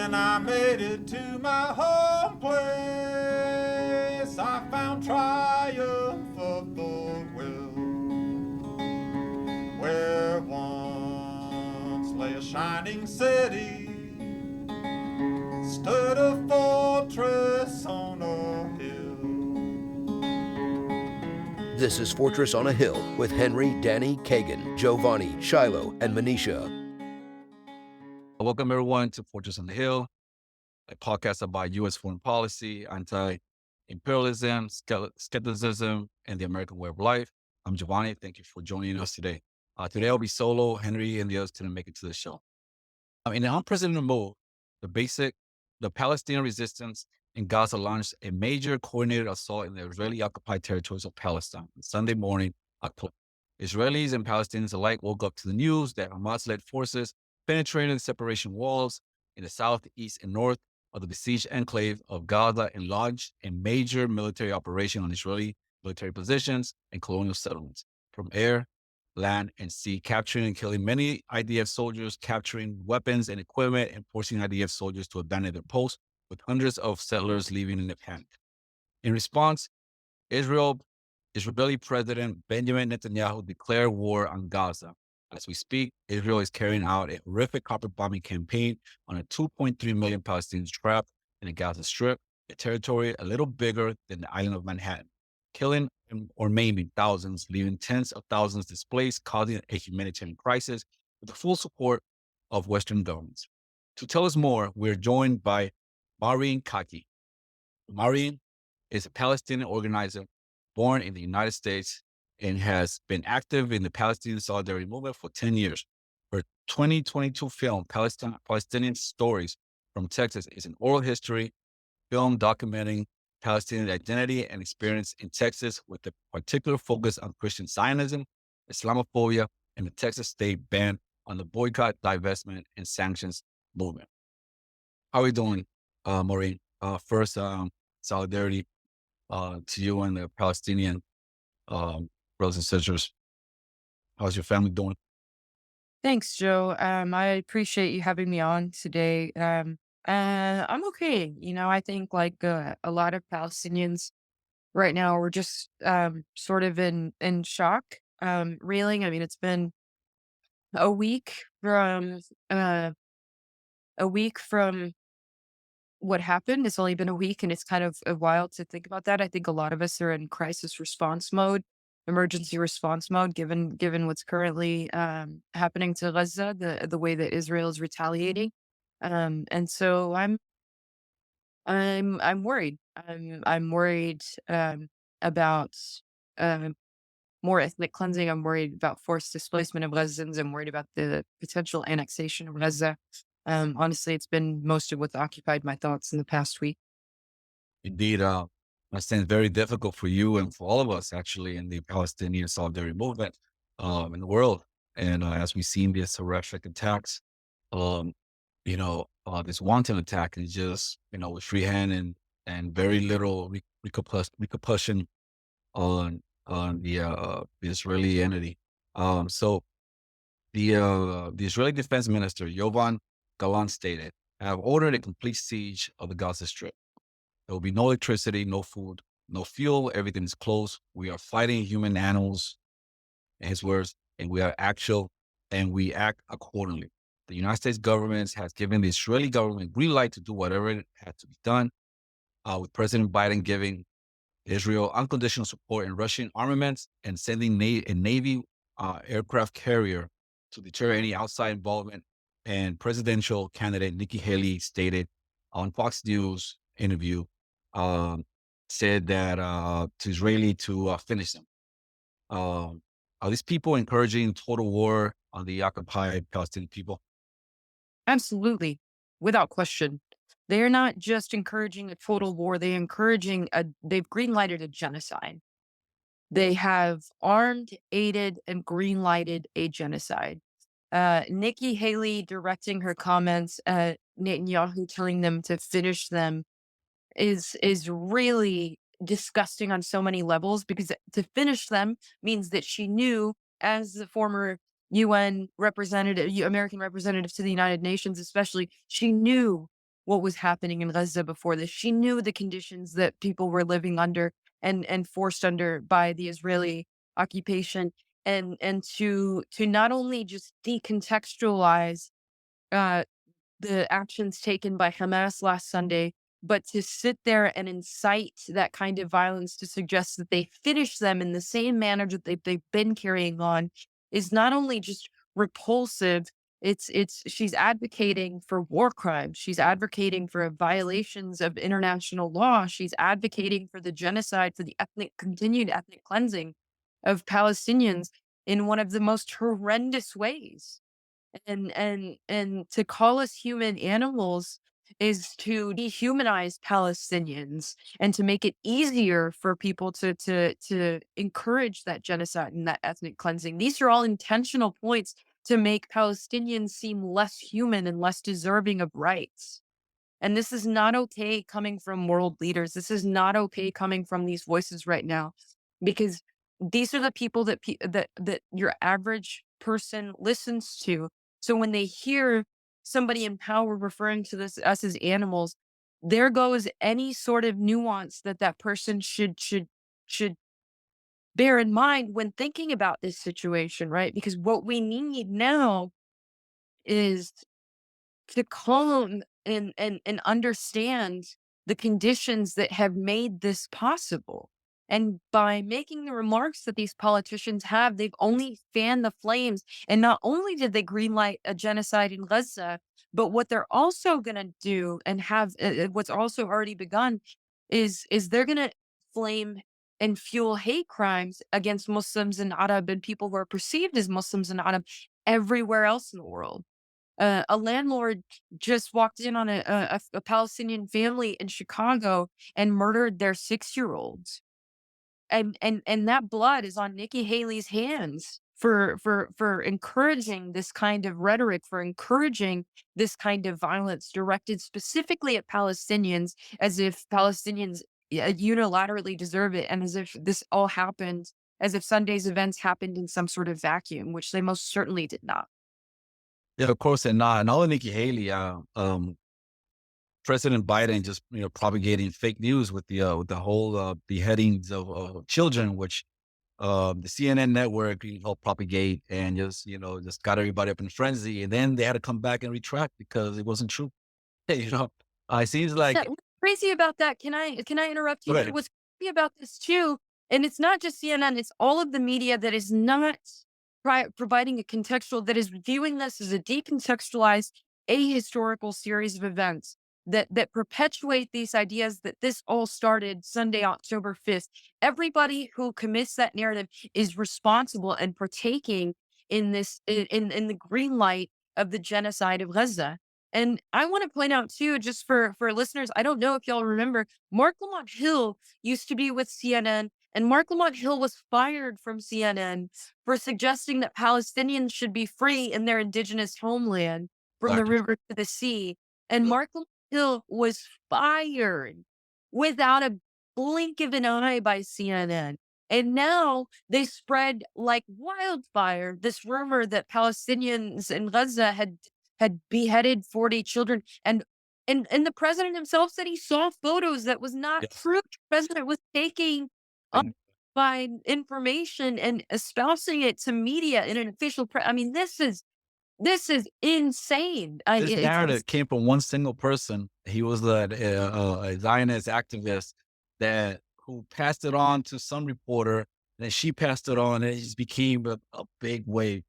When I made it to my home place, I found triumph of the will. Where once lay a shining city, stood a fortress on a hill. This is Fortress on a Hill with Henry, Danny, Kagan, Jovanni, Shiloh, and Manisha. Welcome, everyone, to Fortress on the Hill, a podcast about U.S. foreign policy, anti-imperialism, skepticism, and the American way of life. I'm Jovanni. Thank you for joining us today. Today, I'll be solo. Henry and the others didn't make it to the show. In an unprecedented move, the Palestinian resistance in Gaza launched a major coordinated assault in the Israeli-occupied territories of Palestine on Sunday morning, October. Israelis and Palestinians alike woke up to the news that Hamas-led forces penetrating the separation walls in the south, east, and north of the besieged enclave of Gaza and launched a major military operation on Israeli military positions and colonial settlements from air, land, and sea, capturing and killing many IDF soldiers, capturing weapons and equipment, and forcing IDF soldiers to abandon their posts, with hundreds of settlers leaving in a panic. In response, Israeli President Benjamin Netanyahu declared war on Gaza. As we speak, Israel is carrying out a horrific carpet bombing campaign on a 2.3 million Palestinians trapped in the Gaza Strip, a territory a little bigger than the island of Manhattan, killing or maiming thousands, leaving tens of thousands displaced, causing a humanitarian crisis with the full support of Western governments. To tell us more, we're joined by Moureen Kaki. Moureen is a Palestinian organizer born in the United States and has been active in the Palestinian Solidarity movement for 10 years. Her 2022 film, Palestinian Stories from Texas, is an oral history film documenting Palestinian identity and experience in Texas, with a particular focus on Christian Zionism, Islamophobia, and the Texas state ban on the boycott, divestment, and sanctions movement. How are you doing, Moureen? First, solidarity to you and the Palestinian brothers and sisters. How's your family doing? Thanks, Joe. I appreciate you having me on today. I'm okay. I think like a lot of Palestinians right now, we're just sort of in shock, reeling. I mean, it's been a week from what happened. It's only been a week, and it's kind of wild to think about that. I think a lot of us are in crisis response mode, emergency response mode, given what's currently happening to Gaza, the way that Israel is retaliating. And so I'm worried. I'm worried about um, more ethnic cleansing. I'm worried about forced displacement of Gazans. I'm worried about the potential annexation of Gaza. Honestly, it's been most of what's occupied my thoughts in the past week. Indeed, I understand it's very difficult for you and for all of us, actually, in the Palestinian Solidarity movement in the world. And as we've seen these horrific attacks, um, this wanton attack is just, with free hand and very little repercussion on the Israeli entity. So the Israeli Defense Minister Yovan Gallant stated, "I have ordered a complete siege of the Gaza Strip. There will be no electricity, no food, no fuel. Everything is closed. We are fighting human animals," in his words, "and we act accordingly. The United States government has given the Israeli government green light to do whatever it had to be done, with President Biden giving Israel unconditional support in Russian armaments and sending a Navy aircraft carrier to deter any outside involvement." And presidential candidate Nikki Haley stated on Fox News interview, um, said that to Israeli to finish them. Are these people encouraging total war on the occupied Palestinian people? Absolutely, without question. They are not just encouraging a total war. They've green lighted a genocide. They have armed, aided, and green lighted a genocide. Nikki Haley directing her comments at Netanyahu, telling them to finish them, is really disgusting on so many levels, because to finish them means that she knew, as the former UN representative, American representative to the United Nations, especially, she knew what was happening in Gaza before this. She knew the conditions that people were living under and forced under by the Israeli occupation. And to not only just decontextualize uh, the actions taken by Hamas last Sunday, but to sit there and incite that kind of violence to suggest that they finish them in the same manner that they've been carrying on is not only just repulsive, it's she's advocating for war crimes. She's advocating for violations of international law. She's advocating for the genocide, for the continued ethnic cleansing of Palestinians in one of the most horrendous ways. And to call us human animals is to dehumanize Palestinians and to make it easier for people to encourage that genocide and that ethnic cleansing. These are all intentional points to make Palestinians seem less human and less deserving of rights. And this is not okay coming from world leaders. This is not okay coming from these voices right now, because these are the people that your average person listens to. So when they hear somebody in power referring to us as animals, there goes any sort of nuance that that person should bear in mind when thinking about this situation, right? Because what we need now is to calm and understand the conditions that have made this possible. And by making the remarks that these politicians have, they've only fanned the flames. And not only did they greenlight a genocide in Gaza, but what they're also going to do and have what's also already begun is they're going to flame and fuel hate crimes against Muslims and Arab and people who are perceived as Muslims and Arab everywhere else in the world. A landlord just walked in on a Palestinian family in Chicago and murdered their 6-year-olds. And that blood is on Nikki Haley's hands for encouraging this kind of rhetoric, for encouraging this kind of violence directed specifically at Palestinians, as if Palestinians unilaterally deserve it, and as if this all happened, as if Sunday's events happened in some sort of vacuum, which they most certainly did not. Yeah, of course, and all Nikki Haley, President Biden just propagating fake news with the whole beheadings of children, which the CNN network helped propagate and just got everybody up in frenzy, and then they had to come back and retract because it wasn't true. you know, it seems That like what's crazy about that, can I interrupt you here? okay, What's crazy about this too, and it's not just CNN, it's all of the media that is not providing a contextual, that is viewing this as a decontextualized, ahistorical series of events that perpetuate these ideas that this all started Sunday, October 5th. Everybody who commits that narrative is responsible and partaking in this in the green light of the genocide of Gaza. And I want to point out too, just for listeners, I don't know if y'all remember, Mark Lamont Hill used to be with CNN, and Mark Lamont Hill was fired from CNN for suggesting that Palestinians should be free in their indigenous homeland from the exactly. river to the sea. And Mark Lamont Hill was fired without a blink of an eye by CNN. And now they spread like wildfire this rumor that Palestinians in Gaza had beheaded 40 children. And the president himself said he saw photos that was not Yes. true. The president was taking And unverified information and espousing it to media in an official press. I mean, this is insane. this narrative came from one single person. He was a Zionist activist that who passed it on to some reporter. Then she passed it on, and it just became a big wave.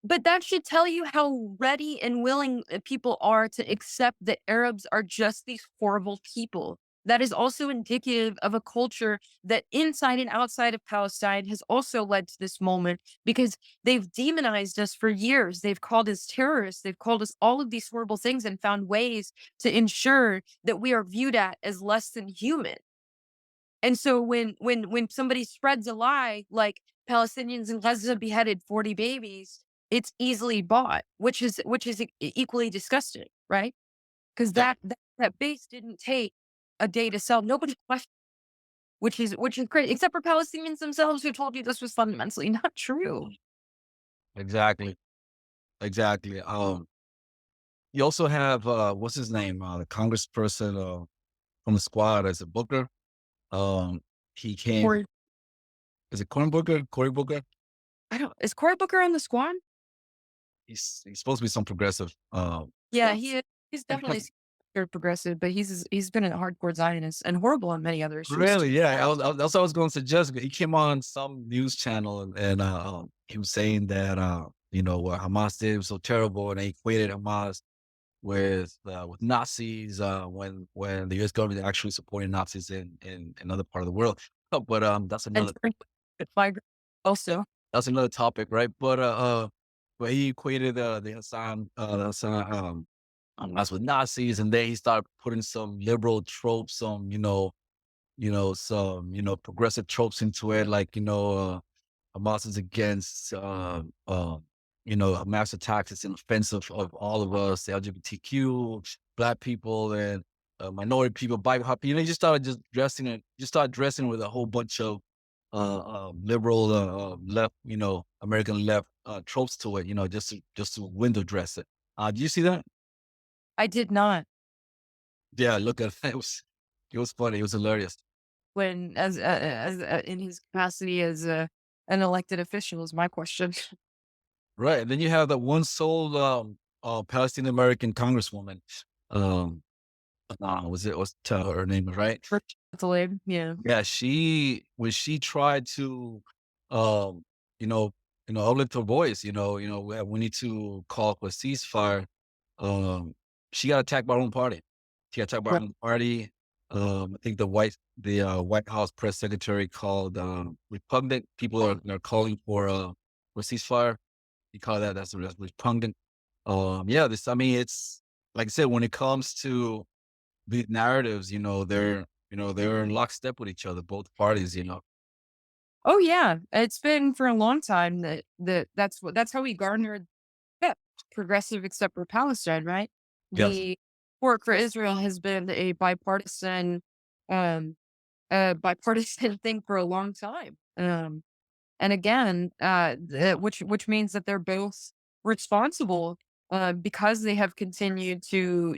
But that should tell you how ready and willing people are to accept that Arabs are just these horrible people. That is also indicative of a culture that inside and outside of Palestine has also led to this moment, because they've demonized us for years. They've called us terrorists. They've called us all of these horrible things and found ways to ensure that we are viewed at as less than human. And so when somebody spreads a lie like Palestinians in Gaza beheaded 40 babies, it's easily bought, which is equally disgusting, right? Because Yeah, that base didn't take a day to sell. Nobody questioned, which is great, except for Palestinians themselves who told you this was fundamentally not true. exactly, exactly. You also have, what's his name? The congressperson from the squad as a Booker. Um, he came, Or is it Cory Booker? Cory Booker? I don't is Cory Booker on the squad? He's supposed to be some progressive. Yeah, he's definitely considered progressive, but he's been a hardcore Zionist and horrible on many other issues too. Really? Yeah. That's what I was going to suggest. He came on some news channel and he was saying that, what Hamas did was so terrible and they equated Hamas with Nazis, when the U.S. government actually supported Nazis in another part of the world. But And frankly, it's my also. that's another topic, right? But he equated the Hassan Hamas with Nazis, and then he started putting some liberal tropes, some progressive tropes into it, like Hamas is against mass attacks. It's an offensive of all of us, the LGBTQ, black people, and minority people, BIPOC. You just started dressing with a whole bunch of liberal left, American left tropes to it, just to window dress it. Did you see that? I did not Yeah, look at it. It was funny. It was hilarious. when as in his capacity as an elected official is my question. Right. And then you have that one sole Palestinian American congresswoman. Um, her name was right? Delayed, yeah. Yeah, when she tried to, um, you know, uplift her voice, we need to call for a ceasefire. Um, she got attacked by her own party. She got attacked by her Right. own party. I think the White House press secretary called repugnant. People are calling for a ceasefire. You call that's repugnant. Yeah, I mean, it's like I said, when it comes to these narratives, they're in lockstep with each other, both parties. Oh yeah, it's been for a long time that's how we garnered, yeah, progressive except for Palestine, right? Yes. The support for Israel has been um, bipartisan thing for a long time. And again, which means that they're both responsible, because they have continued to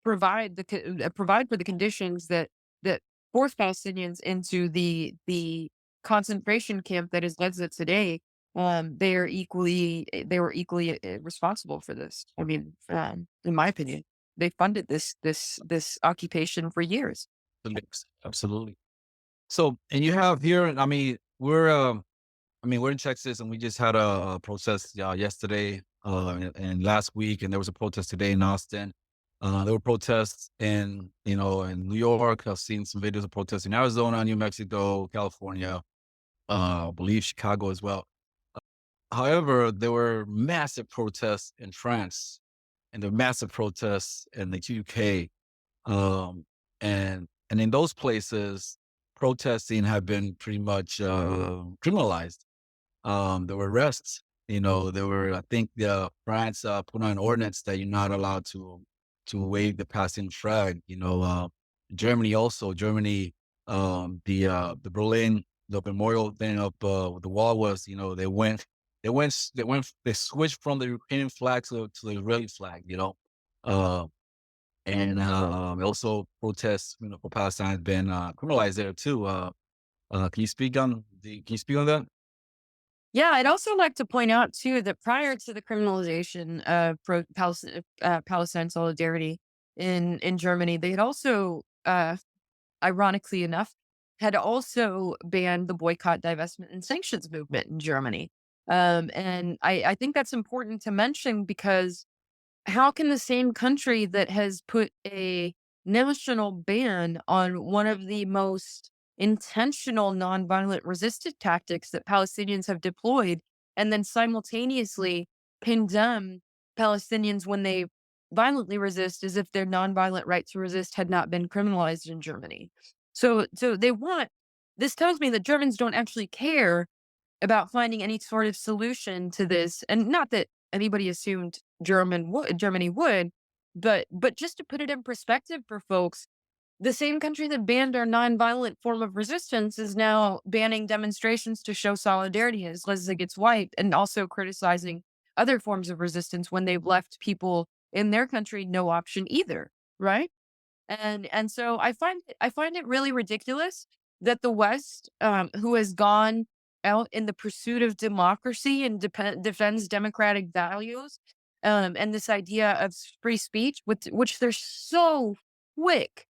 provide for the conditions that force Palestinians into the concentration camp that is Gaza today. They were equally responsible for this. I mean, in my opinion, they funded this occupation for years. Absolutely. So, and you have here, we're in Texas, and we just had a protest yesterday and last week, and there was a protest today in Austin. There were protests in New York. I've seen some videos of protests in Arizona, New Mexico, California, I believe Chicago as well. However, there were massive protests in France, and there were massive protests in the UK. Um, and in those places, protesting had been pretty much criminalized. There were arrests. I think France put on an ordinance that you're not allowed to wave the Palestinian flag. Germany also. Germany, the Berlin, the memorial thing up with the wall was, they switched from the European flag to the Israeli flag. Uh, and also protests, for Palestine has been criminalized there too. Can you speak on that? Yeah, I'd also like to point out too that prior to the criminalization of Palestine Solidarity in Germany, they had also, ironically enough, had also banned the boycott, divestment, and sanctions movement in Germany. And I think that's important to mention because how can the same country that has put a national ban on one of the most intentional nonviolent resistant tactics that Palestinians have deployed and then simultaneously condemn Palestinians when they violently resist as if their nonviolent right to resist had not been criminalized in Germany? So this tells me that Germans don't actually care about finding any sort of solution to this. And not that anybody assumed Germany would, but just to put it in perspective for folks, the same country that banned our nonviolent form of resistance is now banning demonstrations to show solidarity as Gaza gets wiped, and also criticizing other forms of resistance when they've left people in their country no option either, right? And so I find it really ridiculous that the West, who has gone out in the pursuit of democracy and defends democratic values, and this idea of free speech, which they're so quick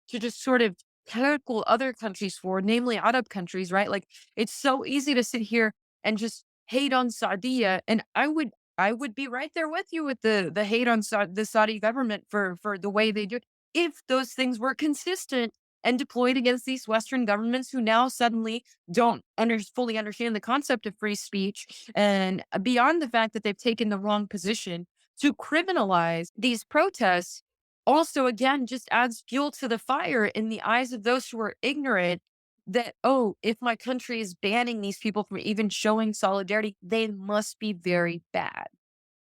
to just sort of tackle other countries for, namely Arab countries, right? Like it's so easy to sit here and just hate on Saudi, and I would be right there with you with the hate on the Saudi government for the way they do it, if those things were consistent and deployed against these Western governments who now suddenly don't fully understand the concept of free speech, and beyond the fact that they've taken the wrong position to criminalize these protests. Also, again, just adds fuel to the fire in the eyes of those who are ignorant that, oh, if my country is banning these people from even showing solidarity, they must be very bad.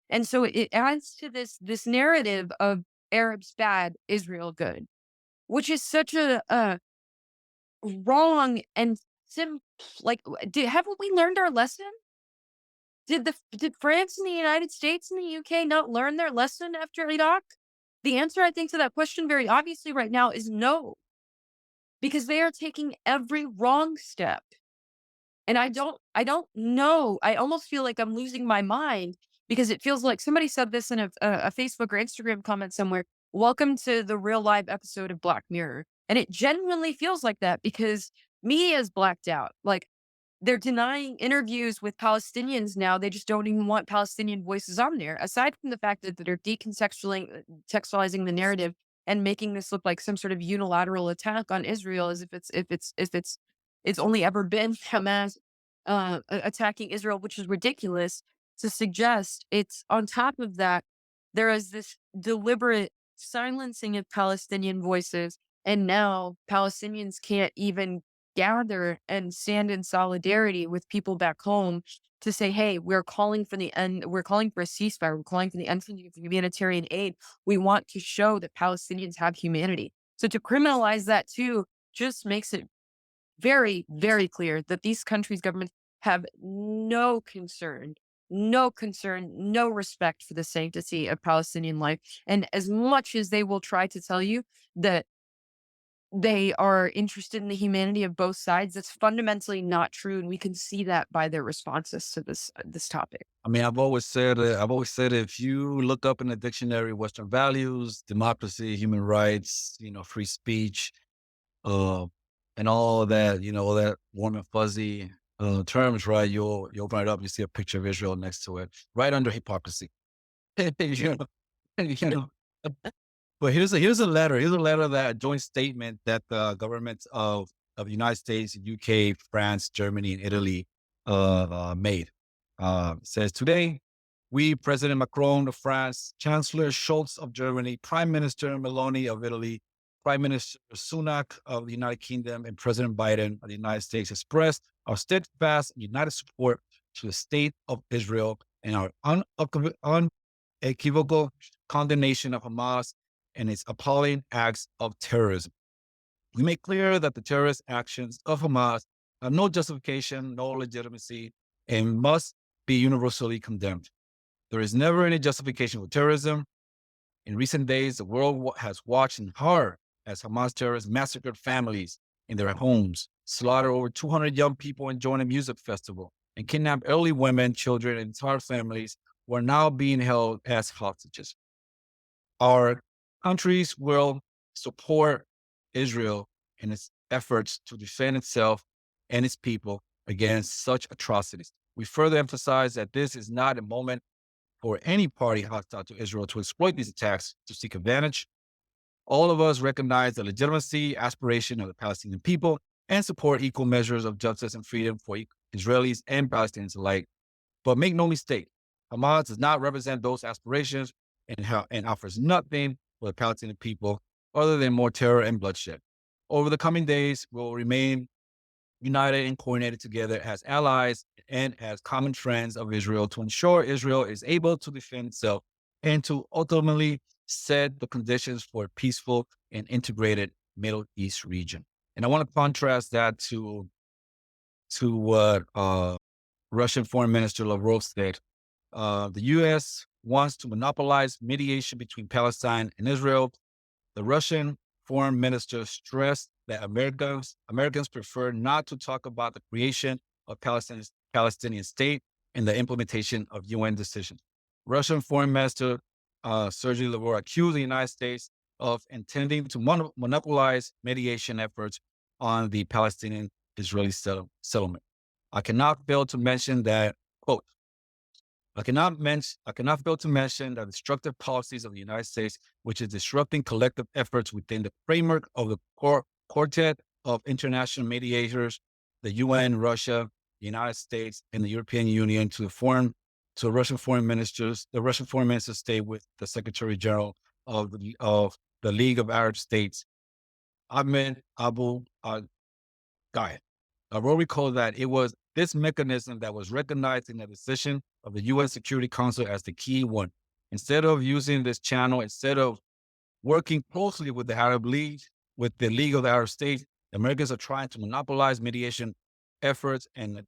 And so it adds to this narrative of Arabs bad, Israel good, which is such a wrong and sim like haven't we learned our lesson? Did France and the United States and the UK not learn their lesson after Iraq? The answer, I think, to that question very obviously right now is no, because they are taking every wrong step. And I don't know. I almost feel like I'm losing my mind because it feels like somebody said this in a Facebook or Instagram comment somewhere. Welcome to the real live episode of Black Mirror. And it genuinely feels like that because media is blacked out. Like they're denying interviews with Palestinians now. They just don't even want Palestinian voices on there. Aside from the fact that they're textualizing the narrative and making this look like some sort of unilateral attack on Israel, as if it's only ever been Hamas attacking Israel, which is ridiculous to suggest. It's on top of that, there is this deliberate silencing of Palestinian voices, and now Palestinians can't even gather and stand in solidarity with people back home to say, hey, we're calling for a ceasefire, we're calling for the end of humanitarian aid. We want to show that Palestinians have humanity. So to criminalize that too just makes it very, very clear that these countries' governments have no respect for the sanctity of Palestinian life. And as much as they will try to tell you that they are interested in the humanity of both sides, that's fundamentally not true. And we can see that by their responses to this topic. I mean, I've always said, if you look up in the dictionary, Western values, democracy, human rights, free speech, uh, and all that, all that warm and fuzzy terms, right? You'll open it up, you see a picture of Israel next to it, right under hypocrisy. you know, you know. But here's a letter. Here's a joint statement that the governments of the United States, UK, France, Germany, and Italy made. It says, today, we, President Macron of France, Chancellor Scholz of Germany, Prime Minister Meloni of Italy, Prime Minister Sunak of the United Kingdom, and President Biden of the United States expressed our steadfast and united support to the state of Israel and our unequivocal condemnation of Hamas and its appalling acts of terrorism. We make clear that the terrorist actions of Hamas have no justification, no legitimacy, and must be universally condemned. There is never any justification for terrorism. In recent days, the world has watched in horror as Hamas terrorists massacred families in their homes, slaughtered over 200 young people enjoying a music festival, and kidnapped elderly women, children, and entire families who are now being held as hostages. Our countries will support Israel in its efforts to defend itself and its people against such atrocities. We further emphasize that this is not a moment for any party hostile to Israel to exploit these attacks to seek advantage. All of us recognize the legitimacy, aspiration of the Palestinian people and support equal measures of justice and freedom for Israelis and Palestinians alike. But make no mistake, Hamas does not represent those aspirations and offers nothing for the Palestinian people other than more terror and bloodshed. Over the coming days, we'll remain united and coordinated together as allies and as common friends of Israel to ensure Israel is able to defend itself and to ultimately set the conditions for a peaceful and integrated Middle East region. And I want to contrast that to what Russian Foreign Minister Lavrov said. The U.S. wants to monopolize mediation between Palestine and Israel. The Russian foreign minister stressed that Americans prefer not to talk about the creation of Palestinian state and the implementation of UN decisions. Russian Foreign Minister Sergei Lavrov accused the United States of intending to monopolize mediation efforts on the Palestinian-Israeli settlement. I cannot fail to mention that, quote, I cannot fail to mention the destructive policies of the United States, which is disrupting collective efforts within the framework of the quartet of international mediators, the UN, Russia, the United States, and the European Union, to the Russian foreign ministers. The Russian foreign minister stayed with the Secretary General of the League of Arab States, Ahmed Abu Ghait. I will recall that it was this mechanism that was recognized in the decision of the UN Security Council as the key one. Instead of using this channel, instead of working closely with the Arab League, with the League of the Arab States, the Americans are trying to monopolize mediation efforts and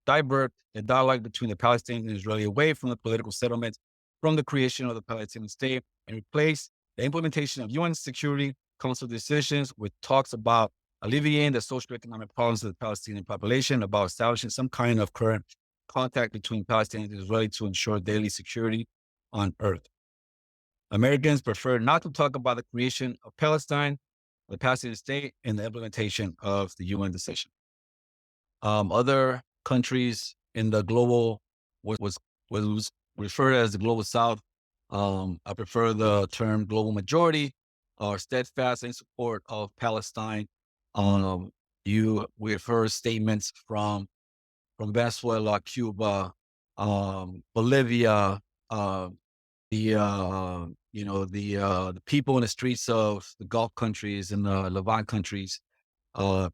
divert the dialogue between the Palestinians and Israeli away from the political settlement, from the creation of the Palestinian state, and replace the implementation of UN Security Council decisions with talks about alleviating the socioeconomic problems of the Palestinian population, about establishing some kind of current contact between Palestinians and Israeli to ensure daily security on earth. Americans prefer not to talk about the creation of Palestine, the Palestinian state, and the implementation of the UN decision. Other countries in the global was referred as the global South. I prefer the term global majority, are steadfast in support of Palestine. We've heard statements from Venezuela, Cuba, Bolivia, the people in the streets of the Gulf countries and the Levant countries,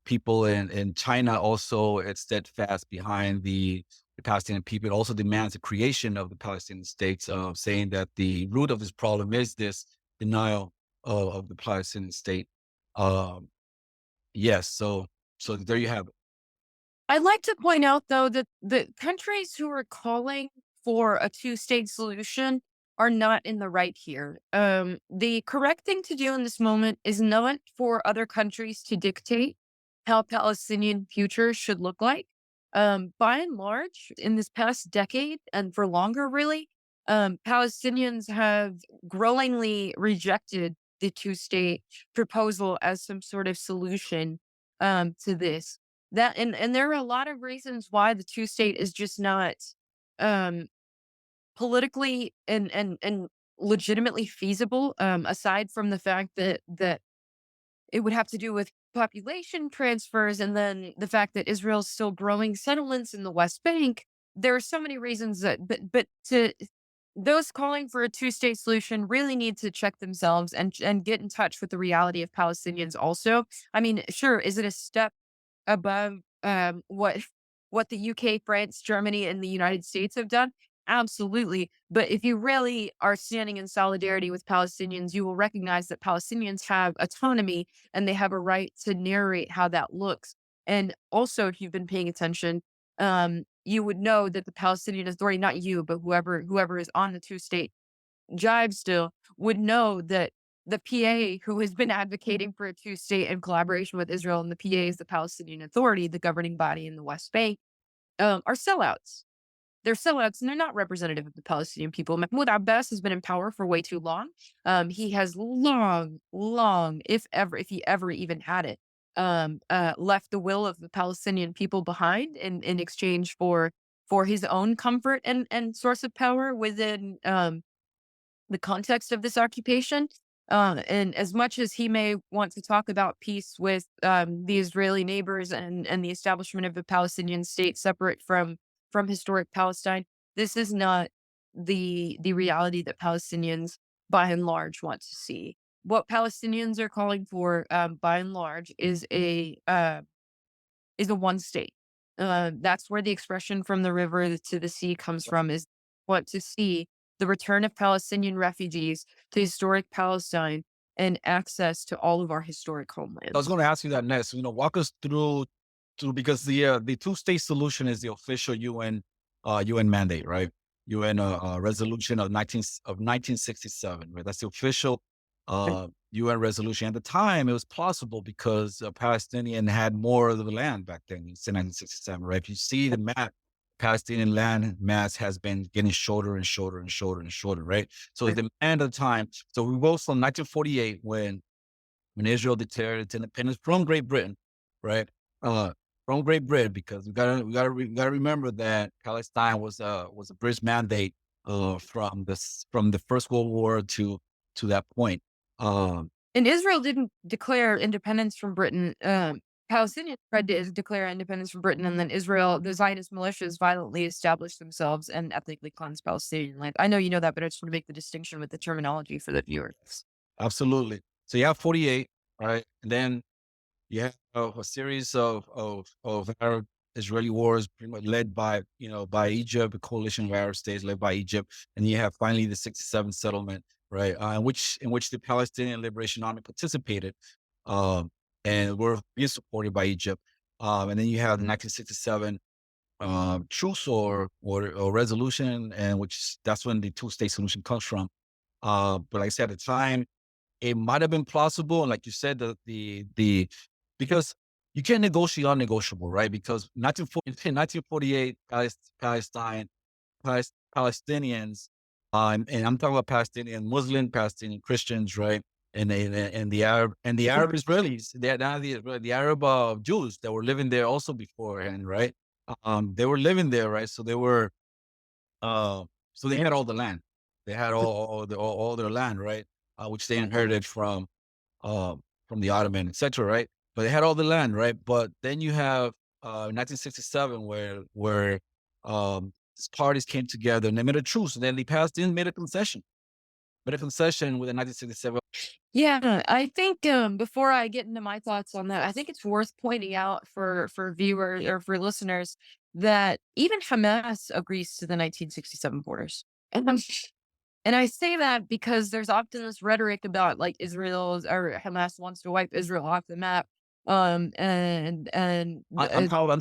people in China also it's steadfast behind the Palestinian people. It also demands the creation of the Palestinian states, saying that the root of this problem is this denial of the Palestinian state. Yes, so there you have it. I'd like to point out, though, that the countries who are calling for a two-state solution are not in the right here. The correct thing to do in this moment is not for other countries to dictate how Palestinian future should look like. By and large, in this past decade and for longer, really, Palestinians have growingly rejected the two-state proposal as some sort of solution to this. And there are a lot of reasons why the two-state is just not um, politically and legitimately feasible. Aside from the fact that it would have to do with population transfers, and then the fact that Israel's still growing settlements in the West Bank. There are so many reasons that, but to those calling for a two-state solution really need to check themselves and get in touch with the reality of Palestinians also. I mean, sure, is it a step above what the UK, France, Germany, and the United States have done? Absolutely. But if you really are standing in solidarity with Palestinians, you will recognize that Palestinians have autonomy and they have a right to narrate how that looks. And also, if you've been paying attention, you would know that the Palestinian Authority, not you, but whoever is on the two-state jive still, would know that the PA, who has been advocating for a two-state in collaboration with Israel, and the PA is the Palestinian Authority, the governing body in the West Bank, are sellouts. They're sellouts, and they're not representative of the Palestinian people. Mahmoud Abbas has been in power for way too long. He has long, if he ever even had it, left the will of the Palestinian people behind in exchange for his own comfort and source of power within the context of this occupation. And as much as he may want to talk about peace with the Israeli neighbors and the establishment of a Palestinian state separate from historic Palestine, this is not the reality that Palestinians by and large want to see. What Palestinians are calling for, by and large, is a one state. That's where the expression "from the river to the sea" comes from. Is want to see the return of Palestinian refugees to historic Palestine and access to all of our historic homelands. I was going to ask you that next. Walk us through because the two-state solution is the official UN mandate, right? resolution of 1967, right? That's the official UN resolution. At the time, it was plausible because Palestinian had more of the land back then in 1967, right? If you see the map, Palestinian land mass has been getting shorter and shorter and shorter and shorter, right? So Right. the demand of the time. So we go from 1948 when Israel declared its independence from Great Britain, right? Uh, from Great Britain, because we gotta remember that Palestine was a British mandate from the First World War to that point. Um, And Israel didn't declare independence from Britain. Palestinians tried to declare independence from Britain, and then Israel, the Zionist militias, violently established themselves and ethnically cleansed Palestinian land. I know you know that, but I just want to make the distinction with the terminology for the viewers. Absolutely. So you have 48, right? And then you have a series of Arab Israeli wars, pretty much led by by Egypt, a coalition of Arab states led by Egypt, and you have finally the '67 settlement, right? In which the Palestinian Liberation Army participated, um, and were being supported by Egypt. And then you have the 1967 truce or resolution, and that's when the two-state solution comes from. But like I said, at the time, it might have been plausible, and like you said, the because you can't negotiate unnegotiable, right? Because 1948, Palestine, Palestinians, and I'm talking about Palestinian Muslim, Palestinian Christians, right? And the Arab Israelis, they're now the Arab Jews that were living there also beforehand, right? They were living there, right? Uh, so they had all the land. They had all their land, right? Which they inherited from the Ottoman, etc., right? But they had all the land, right? But then you have 1967, where these parties came together and they made a truce, and then the Palestinians made a concession with the 1967. Yeah, I think before I get into my thoughts on that, I think it's worth pointing out for viewers or for listeners that even Hamas agrees to the 1967 borders. And and I say that because there's often this rhetoric about like Israel's or Hamas wants to wipe Israel off the map. And I'm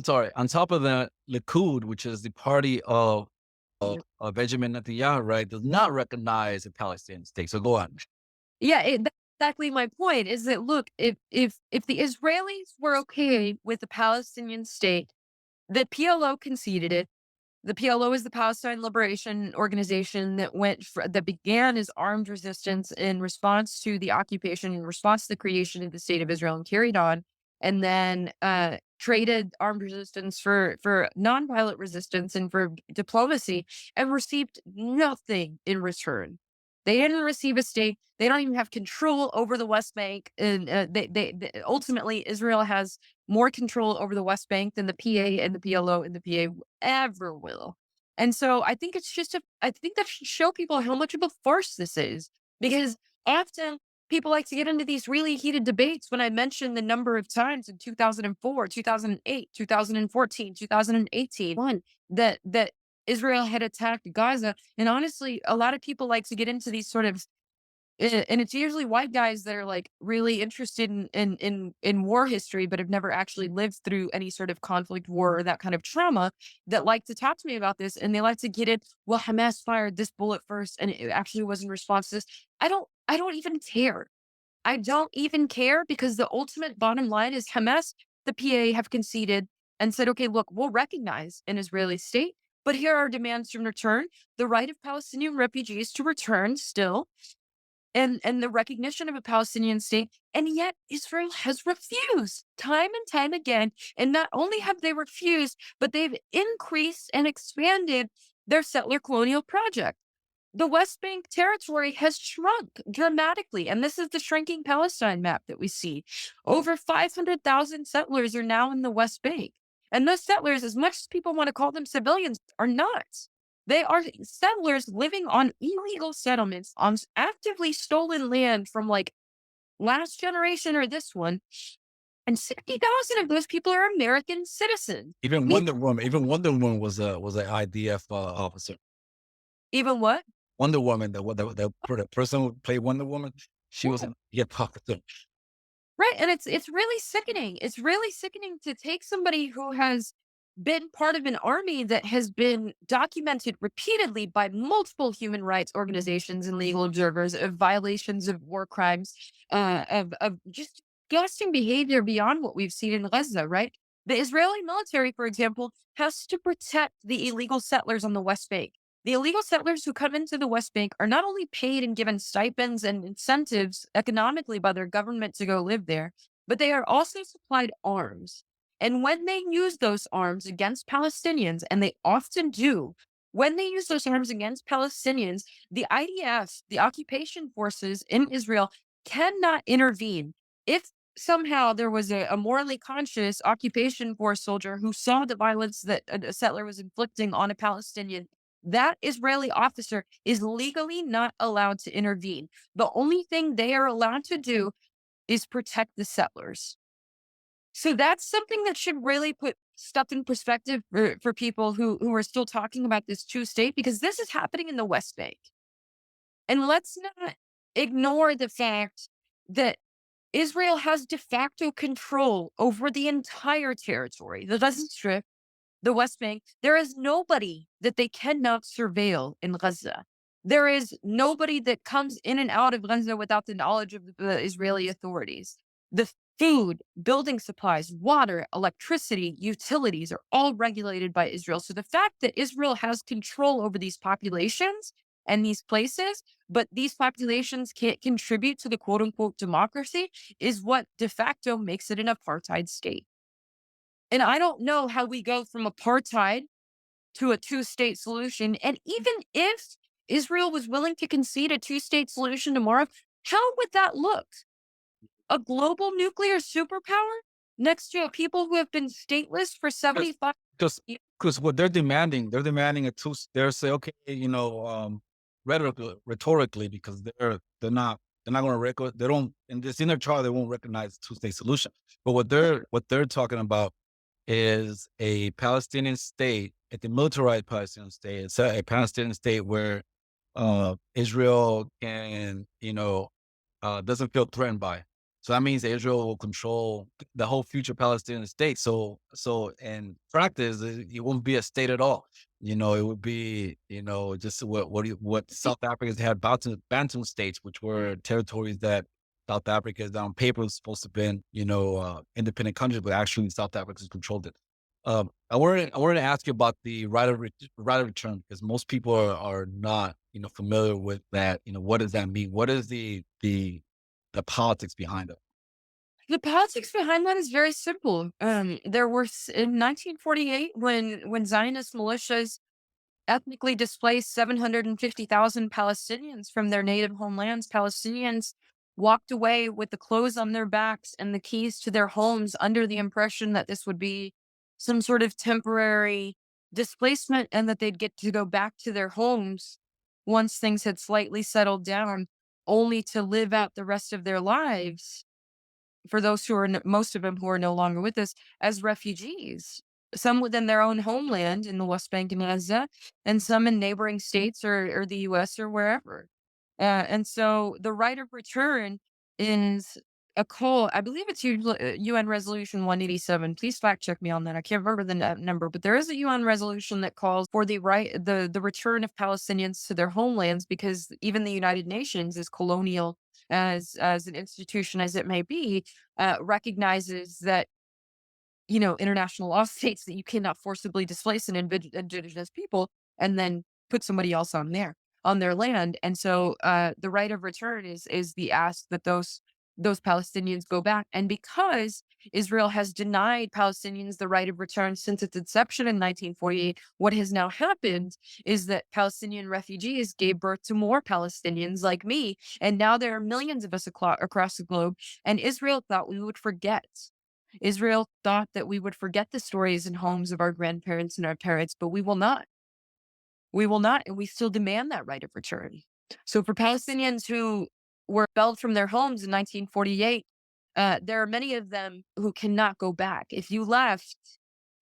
sorry. On top of that, Likud, which is the party of Benjamin Netanyahu, right, does not recognize a Palestinian state. So go on. yeah, that's exactly my point. Is that look, if the Israelis were okay with the Palestinian state, the PLO conceded it. The PLO is the Palestine Liberation Organization that began as armed resistance in response to the occupation, in response to the creation of the state of Israel, and carried on, and then traded armed resistance for nonviolent resistance and for diplomacy, and received nothing in return. They didn't receive a state. They don't even have control over the West Bank, and ultimately Israel has more control over the West Bank than the PA and the PLO and the PA ever will. And so I think that should show people how much of a farce this is, because often people like to get into these really heated debates when I mention the number of times in 2004, 2008, 2014, 2018, that Israel had attacked Gaza. And honestly, a lot of people like to get into these sort of and it's usually white guys that are like really interested in war history, but have never actually lived through any sort of conflict, war, or that kind of trauma, that like to talk to me about this. And they like to get it. Well, Hamas fired this bullet first, and it actually was in response to this. I don't even care. I don't even care, because the ultimate bottom line is Hamas, the PA have conceded and said, okay, look, we'll recognize an Israeli state, but here are demands in return: the right of Palestinian refugees to return still, and the recognition of a Palestinian state. And yet Israel has refused time and time again. And not only have they refused, but they've increased and expanded their settler colonial project. The West Bank territory has shrunk dramatically. And this is the shrinking Palestine map that we see. Over 500,000 settlers are now in the West Bank. And those settlers, as much as people want to call them civilians, are not. They are settlers living on illegal settlements on actively stolen land from like last generation or this one. And 60,000 of those people are American citizens. Even Wonder Woman was an IDF officer. Even what? Wonder Woman, the person who played Wonder Woman, she was an IDF officer. Right. And it's really sickening. It's really sickening to take somebody who has been part of an army that has been documented repeatedly by multiple human rights organizations and legal observers of violations of war crimes, of just disgusting behavior beyond what we've seen in Gaza, right? The Israeli military, for example, has to protect the illegal settlers on the West Bank. The illegal settlers who come into the West Bank are not only paid and given stipends and incentives economically by their government to go live there, but they are also supplied arms. And when they use those arms against Palestinians, and they often do, when they use those arms against Palestinians, the IDF, the occupation forces in Israel, cannot intervene. If somehow there was a morally conscious occupation force soldier who saw the violence that a settler was inflicting on a Palestinian, that Israeli officer is legally not allowed to intervene. The only thing they are allowed to do is protect the settlers. So that's something that should really put stuff in perspective for people who are still talking about this two state, because this is happening in the West Bank. And let's not ignore the fact that Israel has de facto control over the entire territory, the Gaza Strip, the West Bank. There is nobody that they cannot surveil in Gaza. There is nobody that comes in and out of Gaza without the knowledge of the Israeli authorities. The food, building supplies, water, electricity, utilities are all regulated by Israel. So the fact that Israel has control over these populations and these places, but these populations can't contribute to the quote unquote democracy, is what de facto makes it an apartheid state. And I don't know how we go from apartheid to a two-state solution. And even if Israel was willing to concede a two-state solution tomorrow, how would that look? A global nuclear superpower next to a people who have been stateless for 75 Because years? because what they're demanding a two. They're say, okay, rhetorically, because they're not going to record. They don't in this inner charter. They won't recognize two-state solution. But what they're talking about is a Palestinian state, a demilitarized Palestinian state. It's a Palestinian state where Israel can, doesn't feel threatened by. So that means Israel will control the whole future Palestinian state. So in practice, it won't be a state at all. It would be, just what South Africa's had Bantu states, which were territories that South Africa is on paper was supposed to be, independent countries, but actually South Africa controlled it. I wanted to ask you about the right of return, because most people are not, familiar with that. What does that mean? What is the politics behind it? The politics behind that is very simple. There were in 1948 when Zionist militias ethnically displaced 750,000 Palestinians from their native homelands. Palestinians walked away with the clothes on their backs and the keys to their homes under the impression that this would be some sort of temporary displacement and that they'd get to go back to their homes once things had slightly settled down, only to live out the rest of their lives, for those who are most of them who are no longer with us, as refugees, some within their own homeland in the West Bank and Gaza, and some in neighboring states or the US or wherever. And so the right of return is a call. I believe it's UN Resolution 187. Please fact check me on that. I can't remember the number, but there is a UN resolution that calls for the return of Palestinians to their homelands, because even the United Nations, as colonial as an institution as it may be, recognizes that international law states that you cannot forcibly displace an indigenous people and then put somebody else on their land. And so the right of return is the ask that those Palestinians go back. And because Israel has denied Palestinians the right of return since its inception in 1948, what has now happened is that Palestinian refugees gave birth to more Palestinians like me. And now there are millions of us across the globe. And Israel thought we would forget. Israel thought that we would forget the stories and homes of our grandparents and our parents, but we will not. We will not, and we still demand that right of return. So for Palestinians who were expelled from their homes in 1948, there are many of them who cannot go back. If you left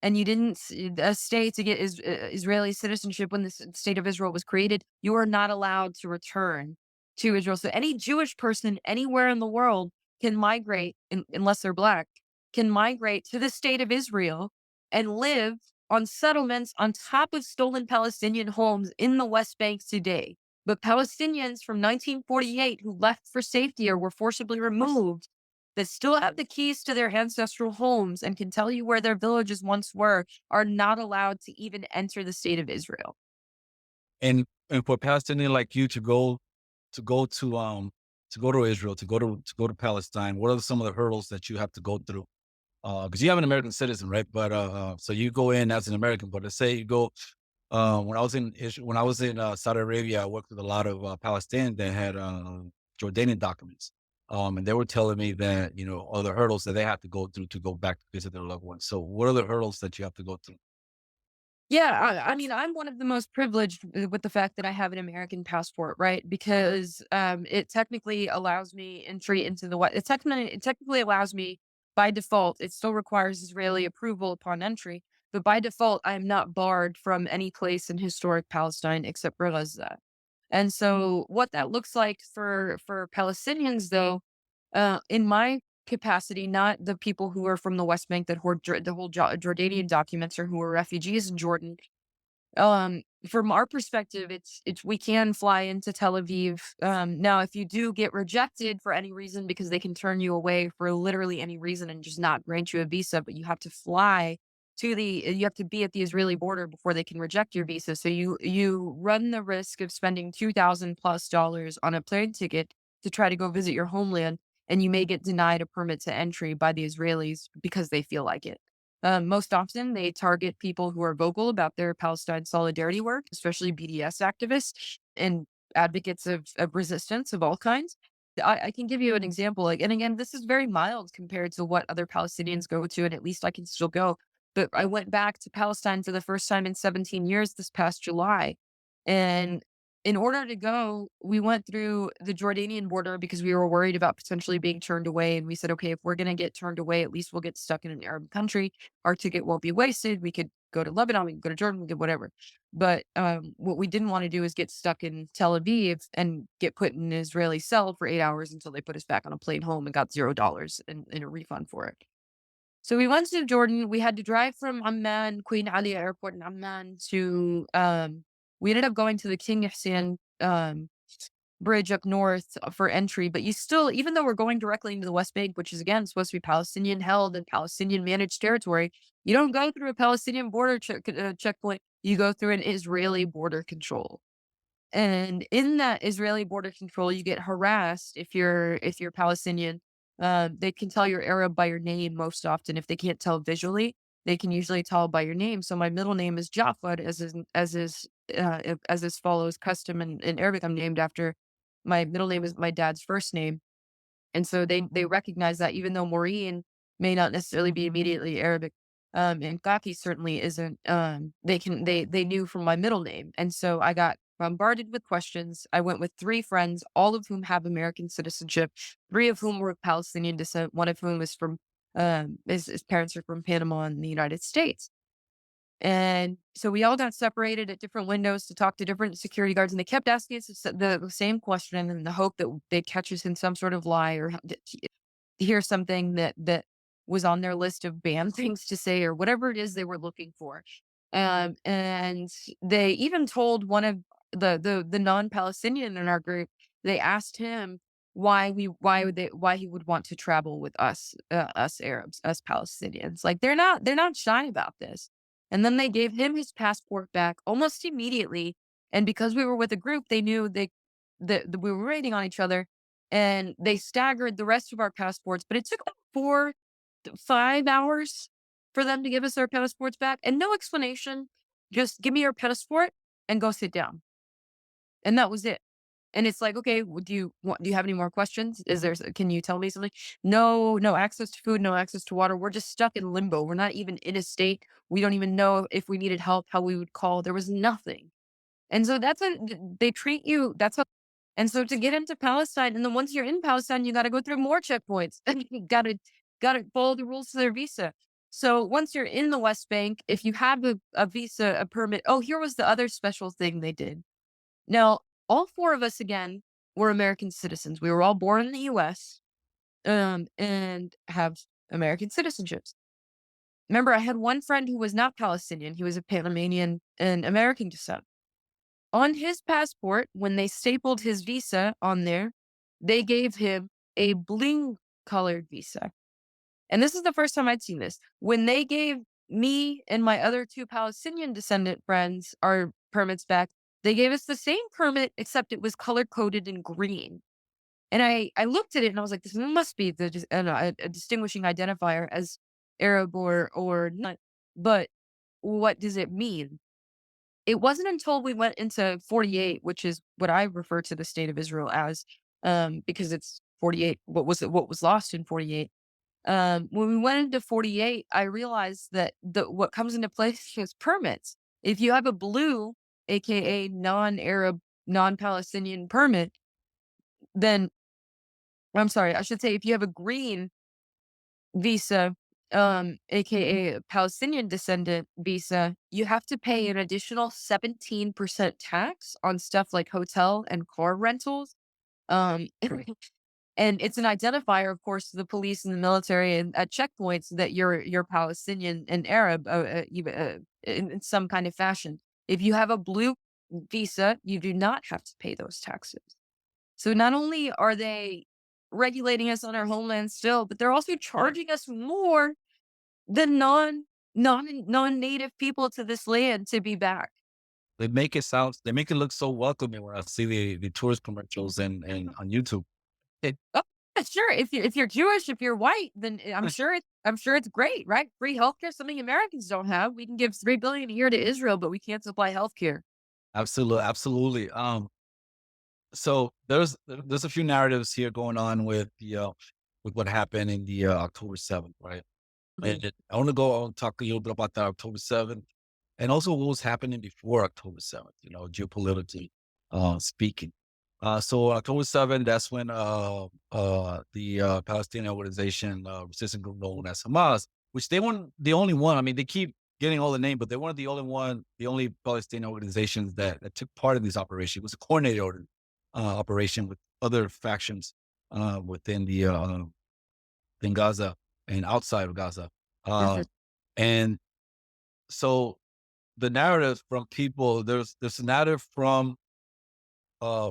and you didn't stay to get Israeli citizenship when the state of Israel was created, you are not allowed to return to Israel. So any Jewish person anywhere in the world can migrate, unless they're Black, can migrate to the state of Israel and live on settlements on top of stolen Palestinian homes in the West Bank today. But Palestinians from 1948 who left for safety or were forcibly removed that still have the keys to their ancestral homes and can tell you where their villages once were are not allowed to even enter the state of Israel. And for Palestinian like you to go to go to Israel, to go to Palestine, what are some of the hurdles that you have to go through? Because you have an American citizen, right? But so you go in as an American. But let's say you go. When I was in Saudi Arabia, I worked with a lot of Palestinians that had Jordanian documents, and they were telling me that all the hurdles that they have to go through to go back to visit their loved ones. So, what are the hurdles that you have to go through? Yeah, I mean, I'm one of the most privileged with the fact that I have an American passport, right? Because it technically allows me entry into the what it technically allows me by default. It still requires Israeli approval upon entry, but by default, I am not barred from any place in historic Palestine except for Gaza. And so, what that looks like for Palestinians, though, in my capacity, not the people who are from the West Bank that hold Jordanian documents or who are refugees in Jordan. From our perspective, it's we can fly into Tel Aviv. Now, if you do get rejected for any reason, because they can turn you away for literally any reason and just not grant you a visa, but you have to fly you have to be at the Israeli border before they can reject your visa. So you run the risk of spending $2,000+ on a plane ticket to try to go visit your homeland, and you may get denied a permit to entry by the Israelis because they feel like it. Most often, they target people who are vocal about their Palestine solidarity work, especially BDS activists and advocates of resistance of all kinds. I can give you an example. Like, and again, this is very mild compared to what other Palestinians go to, and at least I can still go. But I went back to Palestine for the first time in 17 years this past July. And in order to go, we went through the Jordanian border because we were worried about potentially being turned away. And we said, okay, if we're going to get turned away, at least we'll get stuck in an Arab country. Our ticket won't be wasted. We could go to Lebanon, we could go to Jordan, we could whatever. But what we didn't want to do is get stuck in Tel Aviv and get put in an Israeli cell for 8 hours until they put us back on a plane home and got $0 in a refund for it. So we went to Jordan. We had to drive from Amman, Queen Ali Airport in Amman to, we ended up going to the King Hussein bridge up north for entry. But you still, even though we're going directly into the West Bank, which is again supposed to be Palestinian held and Palestinian managed territory, you don't go through a Palestinian border checkpoint. You go through an Israeli border control. And in that Israeli border control, you get harassed if you're Palestinian. They can tell you're Arab by your name most often. If they can't tell visually, they can usually tell by your name. So my middle name is Jafar, as is follows custom in Arabic. I'm named after my middle name is my dad's first name, and so they recognize that even though Moureen may not necessarily be immediately Arabic, and Kaki certainly isn't, they knew from my middle name. And so I got bombarded with questions. I went with three friends, all of whom have American citizenship, three of whom were of Palestinian descent, one of whom is from his parents are from Panama and the United States. And so we all got separated at different windows to talk to different security guards, and they kept asking us the same question in the hope that they'd catch us in some sort of lie or hear something that was on their list of banned things to say or whatever it is they were looking for. And they even told one of the non-Palestinian in our group, they asked him why he would want to travel with us Arabs, us Palestinians. Like they're not shy about this. And then they gave him his passport back almost immediately. And because we were with a group, they knew that we were waiting on each other, and they staggered the rest of our passports. But it took like 5 hours for them to give us our passports back, and no explanation. Just give me your passport and go sit down. And that was it. And it's like, okay, do you have any more questions? Can you tell me something? No, no access to food, no access to water. We're just stuck in limbo. We're not even in a state. We don't even know if we needed help, how we would call. There was nothing. And so they treat you, that's how, and so to get into Palestine, and then once you're in Palestine, you got to go through more checkpoints and you got to follow the rules to their visa. So once you're in the West Bank, if you have a visa, a permit, oh, here was the other special thing they did. Now, all four of us again were American citizens. We were all born in the US, and have American citizenships. Remember, I had one friend who was not Palestinian. He was of Panamanian and American descent. On his passport, when they stapled his visa on there, they gave him a blue colored visa. And this is the first time I'd seen this. When they gave me and my other two Palestinian descendant friends our permits back, they gave us the same permit, except it was color coded in green. And I looked at it and I was like, this must be a distinguishing identifier as Arab or not. But what does it mean? It wasn't until we went into 48, which is what I refer to the state of Israel as, because it's 48. What was lost in 48? When we went into 48, I realized that what comes into place is permits. If you have a blue, aka non-Arab, non-Palestinian permit, then I'm sorry, I should say if you have a green visa, aka a Palestinian descendant visa, you have to pay an additional 17% tax on stuff like hotel and car rentals. Um, and it's an identifier, of course, to the police and the military and at checkpoints that you're Palestinian and Arab, even in some kind of fashion. If you have a blue visa, you do not have to pay those taxes. So not only are they regulating us on our homeland still, but they're also charging us more than non-native people to this land to be back. They make it look so welcoming when I see the tourist commercials and on YouTube. Oh, yeah, sure. If you're Jewish, if you're white, then I'm sure it's great, right? Free healthcare, something Americans don't have. We can give $3 billion a year to Israel, but we can't supply healthcare. Absolutely, absolutely. So there's a few narratives here going on with what happened in the October 7th, right? Mhm. I want to talk a little bit about that October 7th, and also what was happening before October 7th. Geopolitically speaking. So October 7th, that's when the Palestinian organization, resistance group known as Hamas, which they weren't the only one. I mean, they keep getting all the name, but they weren't the only Palestinian organizations that took part in this operation. It was a coordinated operation with other factions within in Gaza and outside of Gaza. Uh, Mhm. and so the narrative from people, there's a narrative from uh,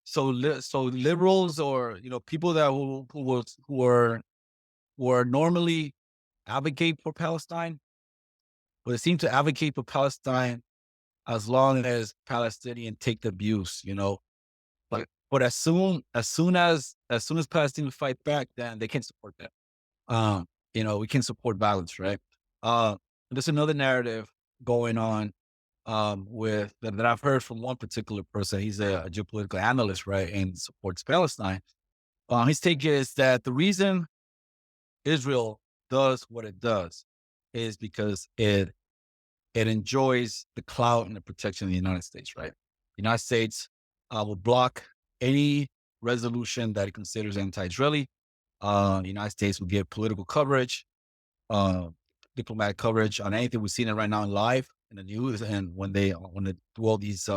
so liberals or people that who are normally advocate for Palestine, but they seem to advocate for Palestine as long as Palestinians take the abuse, but as soon as Palestinians fight back, then they can't support that. We can support violence, right? Uh, there's another narrative going on with that I've heard from one particular person. He's a geopolitical analyst, right, and supports Palestine. His take is that the reason Israel does what it does is because it enjoys the clout and the protection of the United States, right? The United States will block any resolution that it considers anti-Israeli. The United States will give political coverage, uh, diplomatic coverage on anything. We're seeing it right now in live in the news, and when they do all these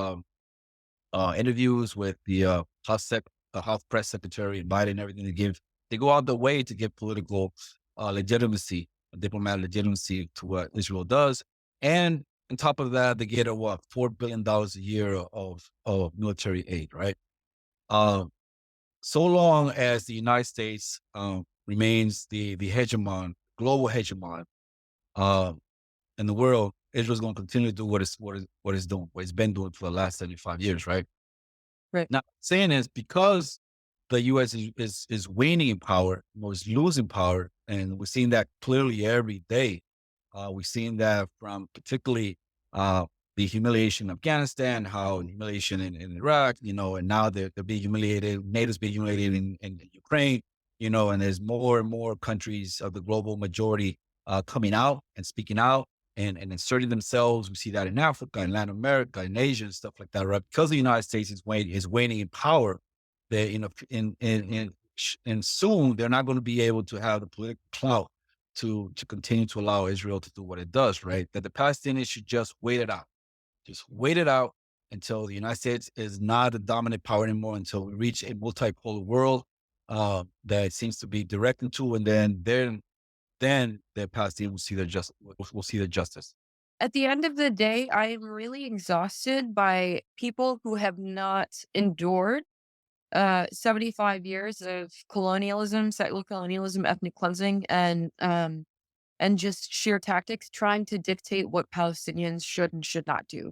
interviews with the House press secretary and Biden and everything, they go out the way to give political legitimacy, diplomatic legitimacy to what Israel does, and on top of that, they get $4 billion a year of military aid, right? Um, so long as the United States remains the hegemon, global hegemon uh, in the world, Israel's going to continue to do what it's doing, what it's been doing for the last 75 years, right? Right. Now, saying is because the U.S. is waning in power, is losing power, and we're seeing that clearly every day. We've seen that from particularly the humiliation in Afghanistan, how humiliation in Iraq, and now they're being humiliated. NATO's being humiliated in Ukraine, and there's more and more countries of the global majority coming out and speaking out and inserting themselves. We see that in Africa, in Latin America, in Asia, and stuff like that, right? Because the United States is waning in power, they, and soon they're not going to be able to have the political clout to continue to allow Israel to do what it does, right? That the Palestinians should just wait it out. Just wait it out until the United States is not a dominant power anymore, until we reach a multipolar world that it seems to be directing to. And then then the Palestinians will see their will see their justice. At the end of the day, I am really exhausted by people who have not endured 75 years of colonialism, settler colonialism, ethnic cleansing, and just sheer tactics trying to dictate what Palestinians should and should not do.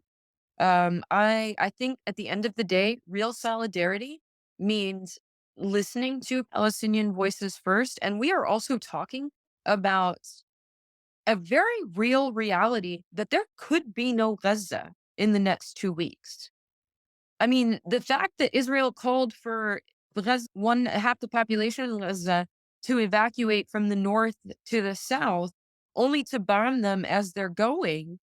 I think at the end of the day, real solidarity means listening to Palestinian voices first, and we are also talking about a very real reality that there could be no Gaza in the next 2 weeks. I mean, the fact that Israel called for one half the population of Gaza to evacuate from the north to the south, only to bomb them as they're going,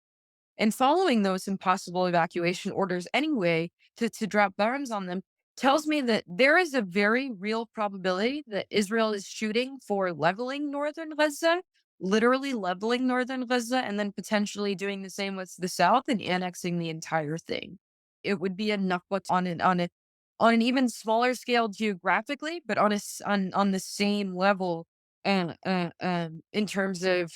and following those impossible evacuation orders anyway to drop bombs on them, tells me that there is a very real probability that Israel is shooting for leveling northern Gaza, literally leveling northern Gaza, and then potentially doing the same with the south and annexing the entire thing. It would be enough what's on an even smaller scale geographically, but on the same level, in terms of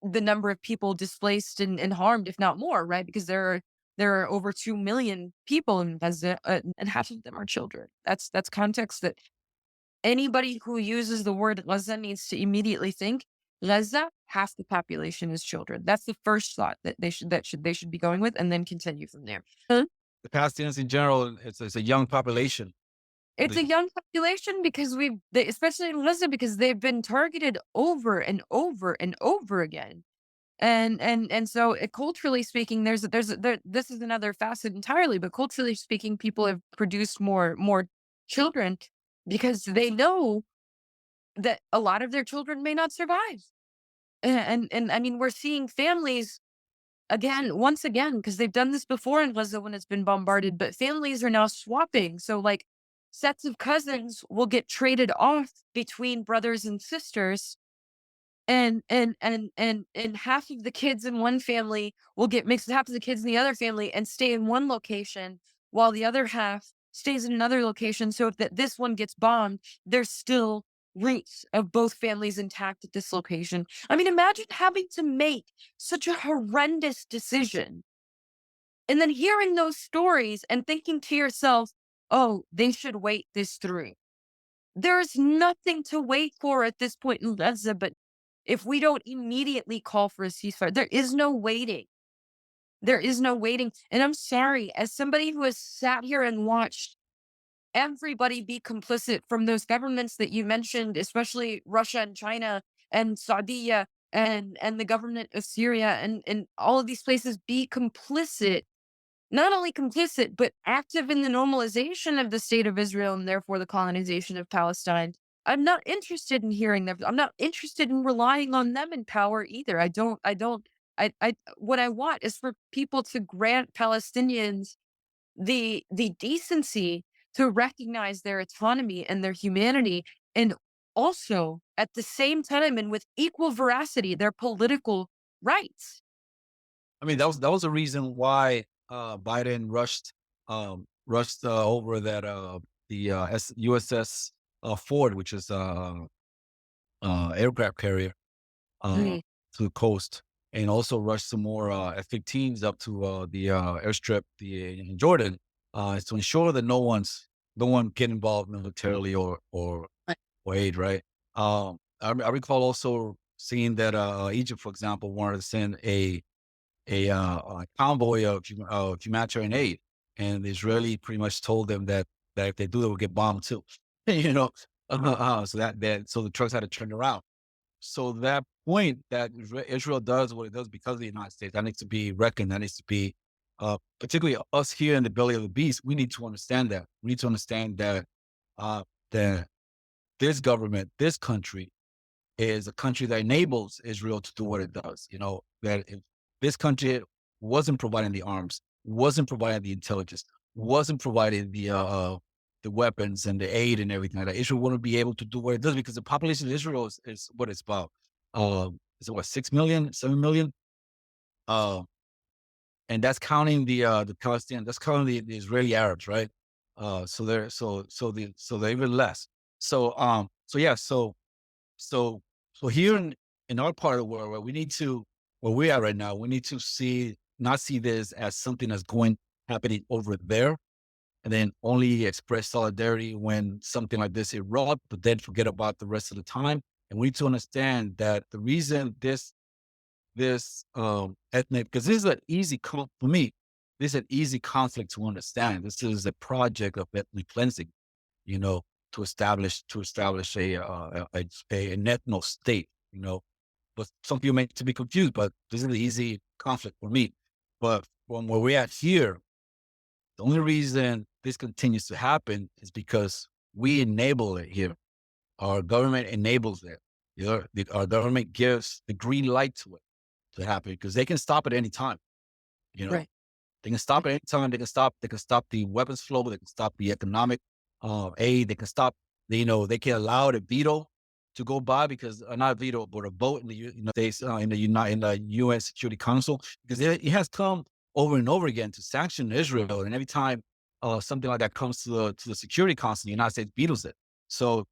the number of people displaced and harmed, if not more, right? Because there are over 2 million people in Gaza, and half of them are children. That's context that anybody who uses the word Gaza needs to immediately think. Gaza, half the population is children. That's the first thought that they should be going with, and then continue from there. The Palestinians in general, it's a young population. It's The- a young population because especially in Gaza, because they've been targeted over and over and over again. And so culturally speaking, this is another facet entirely, but culturally speaking, people have produced more children because they know that a lot of their children may not survive. And I mean, we're seeing families once again, because they've done this before in Gaza when it's been bombarded, but families are now swapping. So like sets of cousins will get traded off between brothers and sisters, and half of the kids in one family will get mixed with half of the kids in the other family and stay in one location while the other half stays in another location. So if this one gets bombed, there's still roots of both families intact at this location. I mean, imagine having to make such a horrendous decision and then hearing those stories and thinking to yourself, oh, they should wait this through. There's nothing to wait for at this point in Gaza, but if we don't immediately call for a ceasefire, there is no waiting. There is no waiting. And I'm sorry, as somebody who has sat here and watched everybody be complicit from those governments that you mentioned, especially Russia and China and Saudi and the government of Syria and all of these places be complicit, not only complicit, but active in the normalization of the state of Israel and therefore the colonization of Palestine. I'm not interested in hearing them. I'm not interested in relying on them in power either. What I want is for people to grant Palestinians the decency to recognize their autonomy and their humanity, and also at the same time and with equal veracity, their political rights. I mean, that was a reason why Biden rushed over that the USS Ford, which is aircraft carrier, uh, Mm. to the coast, and also rushed some more F-15s up to the airstrip in Jordan, to ensure that no one get involved militarily or aid, right? I recall also seeing that Egypt, for example, wanted to send a convoy of humanitarian aid, and the Israeli pretty much told them that if they do, they will get bombed too. you know, so the trucks had to turn around. So that point that Israel does what it does because of the United States, that needs to be reckoned. That needs to be, particularly us here in the belly of the beast. We need to understand that. We need to understand uh, that this government, this country, is a country that enables Israel to do what it does. That if this country wasn't providing the arms, wasn't providing the intelligence, wasn't providing the weapons and the aid and everything like that, Israel wouldn't be able to do what it does because the population of Israel is what it's about. Is it what, 6 million, 7 million? Uh, and that's counting the Palestinian, that's counting the Israeli Arabs, right? So they're even less. So yeah, so So here in our part of the world, where we are right now, we need to not see this as something that's happening over there, and then only express solidarity when something like this erupts, but then forget about the rest of the time. And we need to understand that the reason this ethnic, because this is an for me, this is an easy conflict to understand. This is a project of ethnic cleansing, you know, to establish an ethno state, you know. But some people may to be confused, but this is an easy conflict for me. But from where we're at here, the only reason this continues to happen is because we enable it here. Our government enables it. Our government gives the green light to it to happen because they can stop at any time. You know, Right. they can stop at any time. They can stop the weapons flow. They can stop the economic aid. They can stop. They can allow the veto to go by because not a veto, but a vote in the States in the UN Security Council because it has come over and over again to sanction Israel, and every time something like that comes to the Security Council, the United States vetoes it. So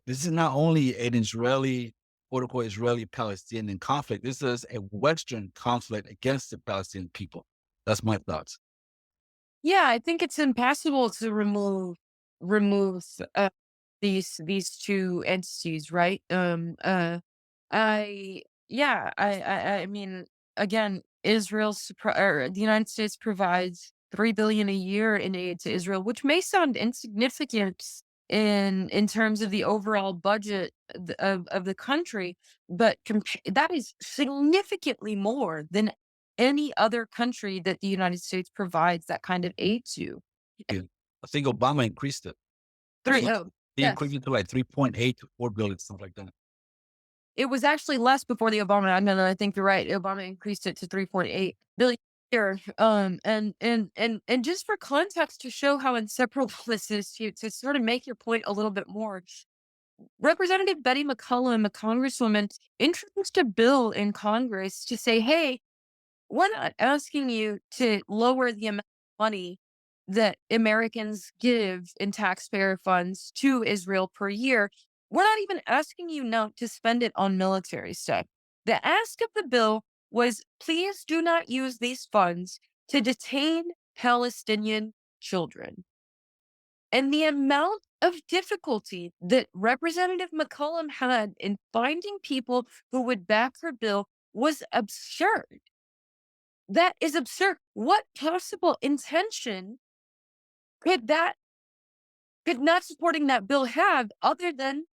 this is not only an quote unquote Israeli-Palestinian conflict. This is a Western conflict against the Palestinian people. That's my thoughts. Yeah, I think it's impossible to remove these two entities, right? I yeah, I mean, again, the United States provides 3 billion a year in aid to Israel, which may sound insignificant in terms of the overall budget of the country, but that is significantly more than any other country that the United States provides that kind of aid to. Yeah. I think Obama increased it. Three, He oh, he yes. increased it to like 3.8 to 4 billion, something like that. It was actually less before the Obama admin, and I think you're right. Obama increased it to 3.8 billion a year. And just for context to show how inseparable this is, to sort of make your point a little bit more, Representative Betty McCollum, a congresswoman, introduced a bill in Congress to say, hey, we're not asking you to lower the amount of money that Americans give in taxpayer funds to Israel per year. We're not even asking you now to spend it on military stuff. The ask of the bill was please do not use these funds to detain Palestinian children. And the amount of difficulty that Representative McCollum had in finding people who would back her bill was absurd. That is absurd. What possible intention could not supporting that bill have other than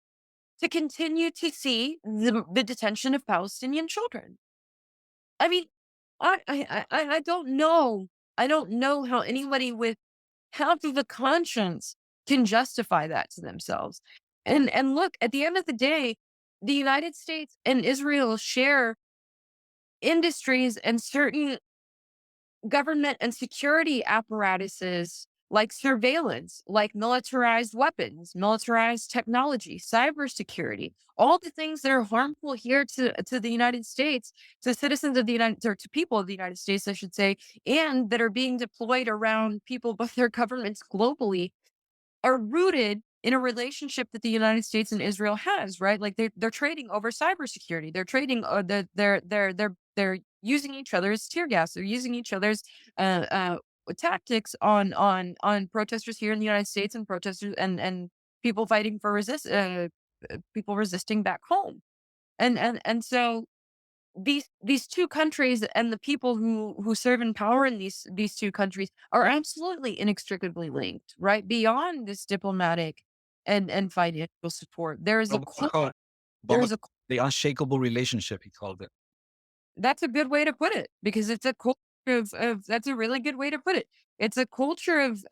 to continue to see the detention of Palestinian children? I mean, I don't know. I don't know how anybody with half of a conscience can justify that to themselves. And look, at the end of the day, the United States and Israel share industries and certain government and security apparatuses like surveillance, like militarized weapons, militarized technology, cybersecurity, all the things that are harmful here to the United States, to citizens of the United, or to people of the United States, I should say, and that are being deployed around people by their governments globally are rooted in a relationship that the United States and Israel has, right? Like they're trading over cybersecurity. They're trading. They're using each other's tear gas. They're using each other's uh, uh, tactics on protesters here in the United States and protesters and people fighting for people resisting back home. And so these two countries and the people who serve in power in these two countries are absolutely inextricably linked, right? Beyond this diplomatic and financial support, there is a Obama, there Obama, is a the unshakable relationship, he called it. that's a good way to put it because it's a culture of that's a really good way to put it. It's a culture of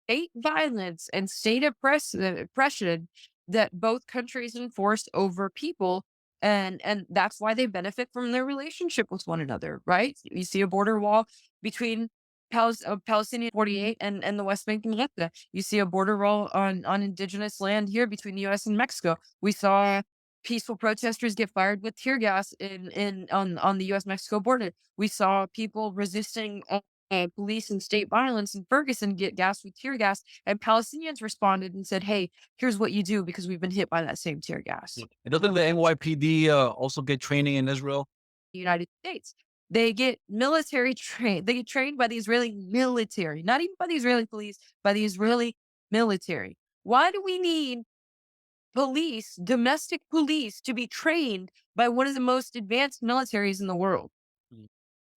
state violence and state oppression that both countries enforce over people. And that's why they benefit from their relationship with one another, right? You see a border wall between Palestinian 48 and the West Bank and Gaza. You see a border wall on indigenous land here between the US and Mexico. We saw peaceful protesters get fired with tear gas on the US Mexico border. We saw people resisting police and state violence in Ferguson get gassed with tear gas, and Palestinians responded and said, "Hey, here's what you do because we've been hit by that same tear gas." And doesn't the NYPD also get training in Israel? The United States, they get military trained. They get trained by the Israeli military, not even by the Israeli police, by the Israeli military. Why do we need police, domestic police, to be trained by one of the most advanced militaries in the world? Mm.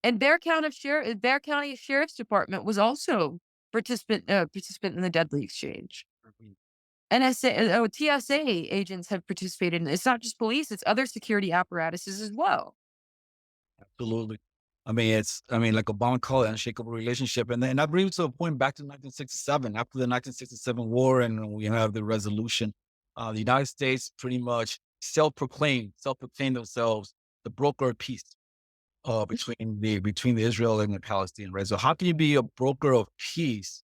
And Bear County Sheriff's Department was also participant in the deadly exchange. Mhm. TSA agents have participated in it. It's not just police; it's other security apparatuses as well. Absolutely. I mean, like Obama called it, unshakable relationship. And that brings to a point back to 1967, after the 1967 war, and we have the resolution. The United States pretty much self-proclaimed themselves the broker of peace between the Israel and the Palestine, right? So how can you be a broker of peace,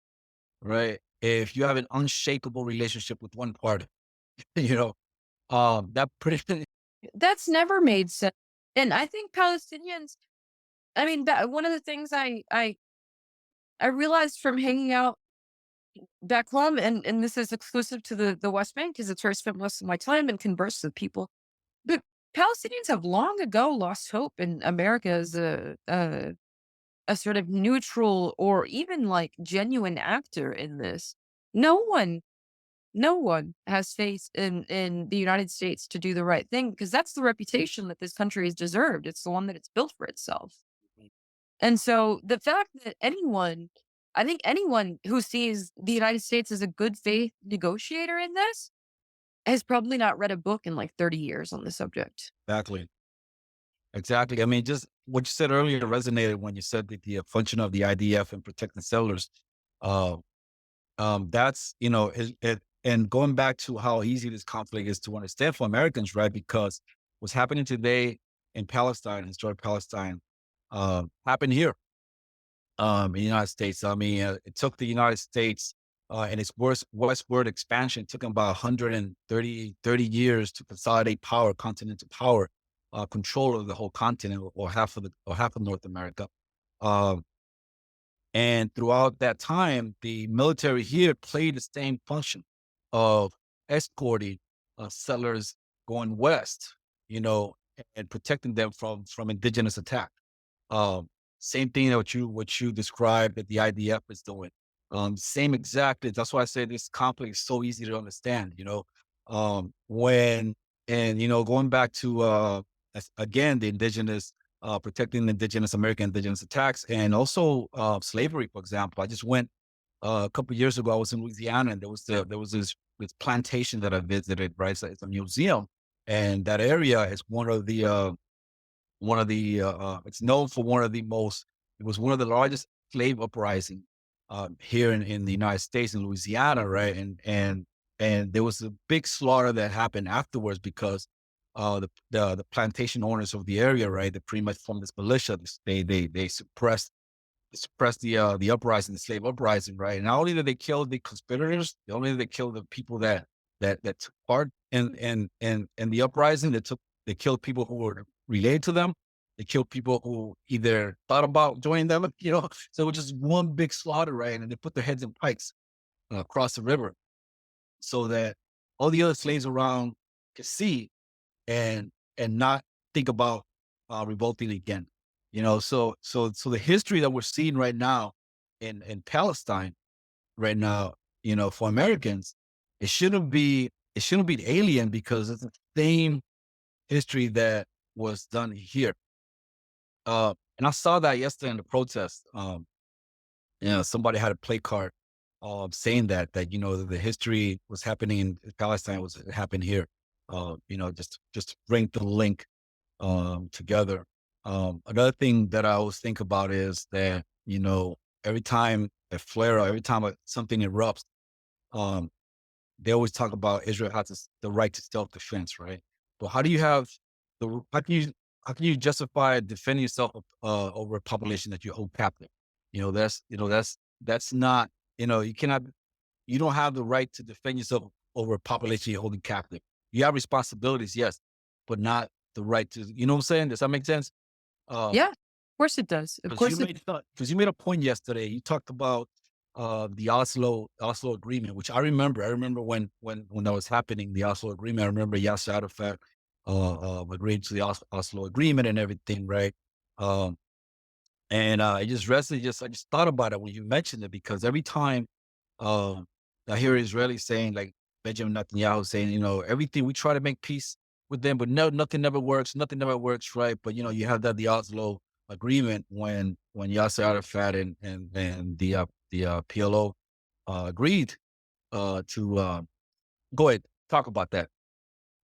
right, if you have an unshakable relationship with one party? you know, that pretty That's never made sense. And I think Palestinians. I mean, that one of the things I realized from hanging out back home, and this is exclusive to the West Bank because it's where I spent most of my time and converse with people. But Palestinians have long ago lost hope in America as a sort of neutral or even like genuine actor in this. No one, no one has faith in the United States to do the right thing because that's the reputation that this country has deserved. It's the one that it's built for itself. And so the fact that I think anyone who sees the United States as a good faith negotiator in this has probably not read a book in like 30 years on the subject. exactly. Exactly. I mean, just what you said earlier resonated when you said that the function of the IDF and protecting settlers. Uh, that's, and going back to how easy this conflict is to understand for Americans, right? Because what's happening today in Palestine, historic Palestine, happened here, in the United States. I mean, it took the United States, and its westward expansion took them about 130 years to consolidate power, continental power, control of the whole continent, or half of North America. Um, and throughout that time, the military here played the same function of escorting settlers going west, you know, and protecting them from indigenous attack. Um, Same thing that what you described that the IDF is doing. Same exactly. That's why I say this conflict is so easy to understand. When and going back to again the indigenous, protecting the indigenous American indigenous attacks, and also slavery. For example, I just went a couple of years ago. I was in Louisiana, and there was this plantation that I visited. Right, it's a museum, and that area is it's known for it was one of the largest slave uprising here in the United States, in Louisiana, right? And there was a big slaughter that happened afterwards because the plantation owners of the area, right, they pretty much formed this militia. They suppressed the uprising, the slave uprising, right? And not only did they kill the conspirators, not only did they kill the people that took part in the uprising, they killed people who were related to them. They killed people who either thought about joining them, So it was just one big slaughter, right? And they put their heads in pikes across the river so that all the other slaves around could see and not think about revolting again. So the history that we're seeing right now in Palestine right now, for Americans, it shouldn't be alien because it's the same history that was done here. And I saw that yesterday in the protest. Somebody had a play card saying that the history was happening in Palestine was happened here. Just to bring the link together. Another thing that I always think about is that every time a flare up, every time something erupts, um, they always talk about Israel has the right to self defense, right? But how can you justify defending yourself over a population that you hold captive? That's not you don't have the right to defend yourself over a population you're holding captive. You have responsibilities, yes, but not the right to. You know what I'm saying? Does that make sense? Um, Yeah. course it does. Of Because you course it. made because you made a point yesterday. You talked about the Oslo agreement, which I remember. I remember when that was happening, the Oslo agreement. I remember Yasser Arafat agreed to the Oslo agreement and everything, right? Um, and I just thought about it when you mentioned it, because every time um, I hear Israelis saying, like Benjamin Netanyahu saying, everything, we try to make peace with them, but no, nothing never works, right? But you have that the Oslo agreement when Yasser Arafat and the PLO agreed to go ahead, talk about that.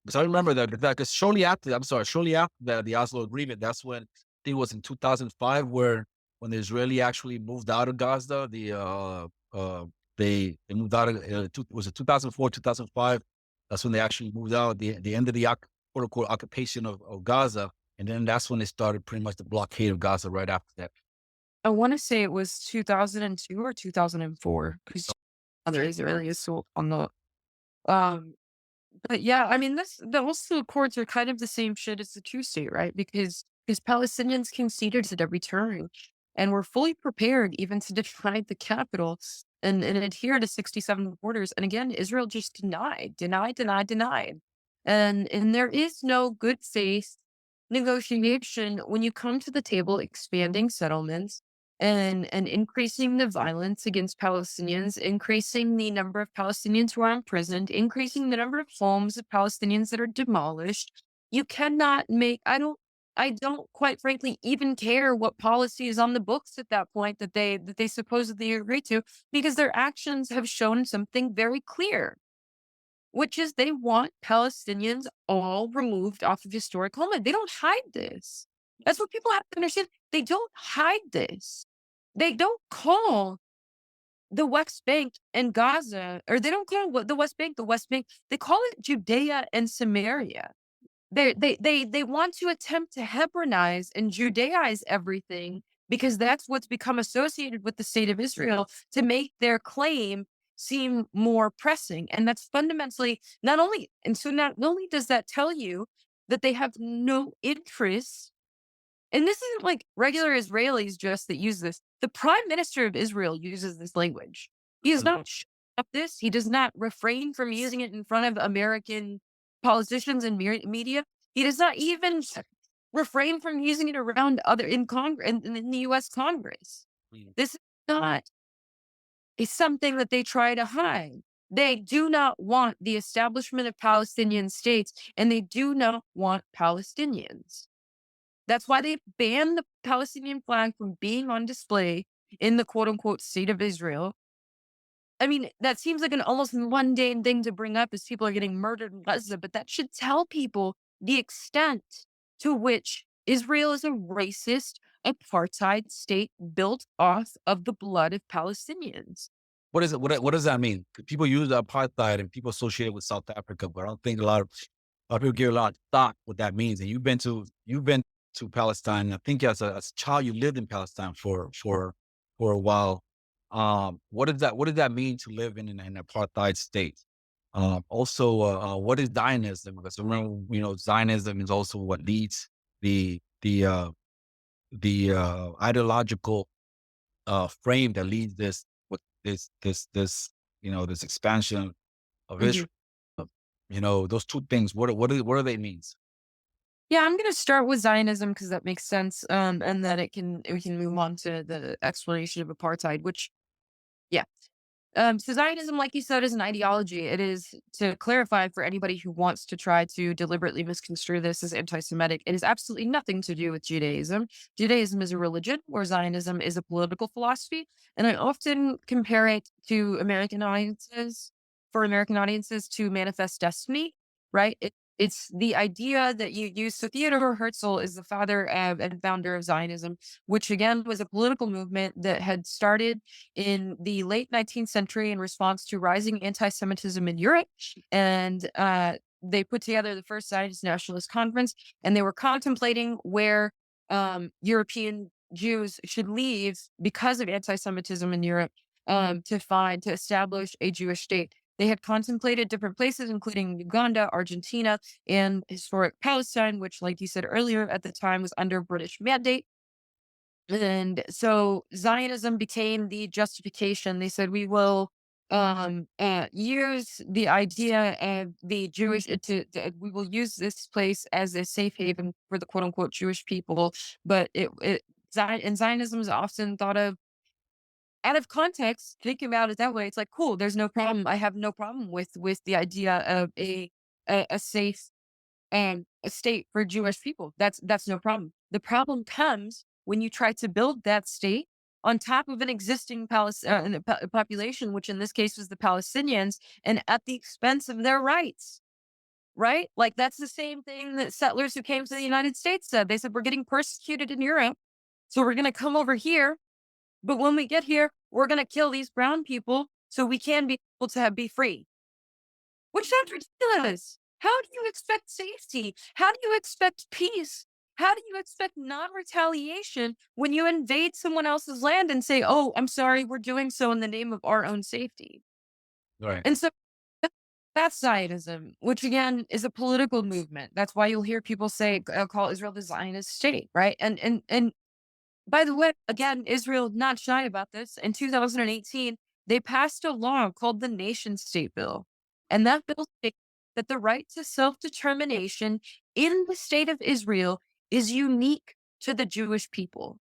Because I remember that because shortly after that, the Oslo agreement, that's when I think it was in 2005, where when the Israeli actually moved out of Gaza, they moved out of was it 2004, 2005? That's when they actually moved out. The end of the quote unquote occupation of Gaza, and then that's when they started pretty much the blockade of Gaza right after that. I want to say it was 2002 or 2004 because other Israelis so on the um but yeah, I mean, the Oslo Accords are kind of the same shit as the two state, right? Because Palestinians conceded at every turn and were fully prepared even to defy the capital and adhere to 67 borders. And again, Israel just denied. And there is no good faith negotiation when you come to the table expanding settlements and increasing the violence against Palestinians, increasing the number of Palestinians who are imprisoned, increasing the number of homes of Palestinians that are demolished. You cannot make, I don't quite frankly even care what policy is on the books at that point that they supposedly agree to, because their actions have shown something very clear, which is they want Palestinians all removed off of historic homeland. They don't hide this. That's what people have to understand. They don't hide this. They don't call the West Bank and Gaza, or they don't call the West Bank the West Bank. They call it Judea and Samaria. They want to attempt to Hebronize and Judaize everything because that's what's become associated with the state of Israel to make their claim seem more pressing. And that's fundamentally not only does that tell you that they have no interest, and this isn't like regular Israelis just that use this. The prime minister of Israel uses this language. He is not up this. He does not refrain from using it in front of American politicians and media. He does not even refrain from using it around other in Congress in the U.S. Congress. Mm. This is not is something that they try to hide. They do not want the establishment of Palestinian states, and they do not want Palestinians. That's why they banned the Palestinian flag from being on display in the quote unquote state of Israel. I mean, that seems like an almost mundane thing to bring up as people are getting murdered in Gaza, but that should tell people the extent to which Israel is a racist apartheid state built off of the blood of Palestinians. What is it? What does that mean? 'Cause people use apartheid and people associate it with South Africa, but I don't think a lot of people give a lot of thought what that means. And you've been to Palestine. I think as a child you lived in Palestine for a while. What does that mean to live in an apartheid state? Also, what is Zionism? Because remember, Zionism is also what leads the ideological frame that leads this expansion of Mhm. Israel. Those two things. What do they means? Yeah, I'm gonna start with Zionism because that makes sense. And then we can move on to the explanation of apartheid, which yeah. So Zionism, like you said, is an ideology. It is, to clarify for anybody who wants to try to deliberately misconstrue this as anti-Semitic, it has absolutely nothing to do with Judaism. Judaism is a religion, where Zionism is a political philosophy. And I often compare it to American audiences to Manifest Destiny, right? It's the idea that you use. So Theodor Herzl is the father of and founder of Zionism, which again was a political movement that had started in the late 19th century in response to rising anti-Semitism in Europe. And they put together the first Zionist Nationalist Conference, and they were contemplating where European Jews should leave because of anti-Semitism in Europe to establish a Jewish state. They had contemplated different places, including Uganda, Argentina, and historic Palestine, which, like you said earlier, at the time was under British mandate. And so Zionism became the justification. They said we will use the idea of the Jewish we will use this place as a safe haven for the quote unquote Jewish people. But and Zionism is often thought of out of context. Thinking about it that way, it's like cool. There's no problem. I have no problem with the idea of a safe and a state for Jewish people. That's no problem. The problem comes when you try to build that state on top of an existing population, which in this case was the Palestinians, and at the expense of their rights. Right? Like that's the same thing that settlers who came to the United States said. They said we're getting persecuted in Europe, so we're going to come over here. But when we get here, we're going to kill these brown people so we can be able to be free. Which sounds ridiculous. How do you expect safety? How do you expect peace? How do you expect non-retaliation when you invade someone else's land and say, "Oh, I'm sorry, we're doing so in the name of our own safety"? Right. And so that's Zionism, which again is a political movement. That's why you'll hear people say, call Israel the Zionist state, right? And by the way, again, Israel not shy about this. In 2018, they passed a law called the Nation State Bill. And that bill states that the right to self-determination in the state of Israel is unique to the Jewish people.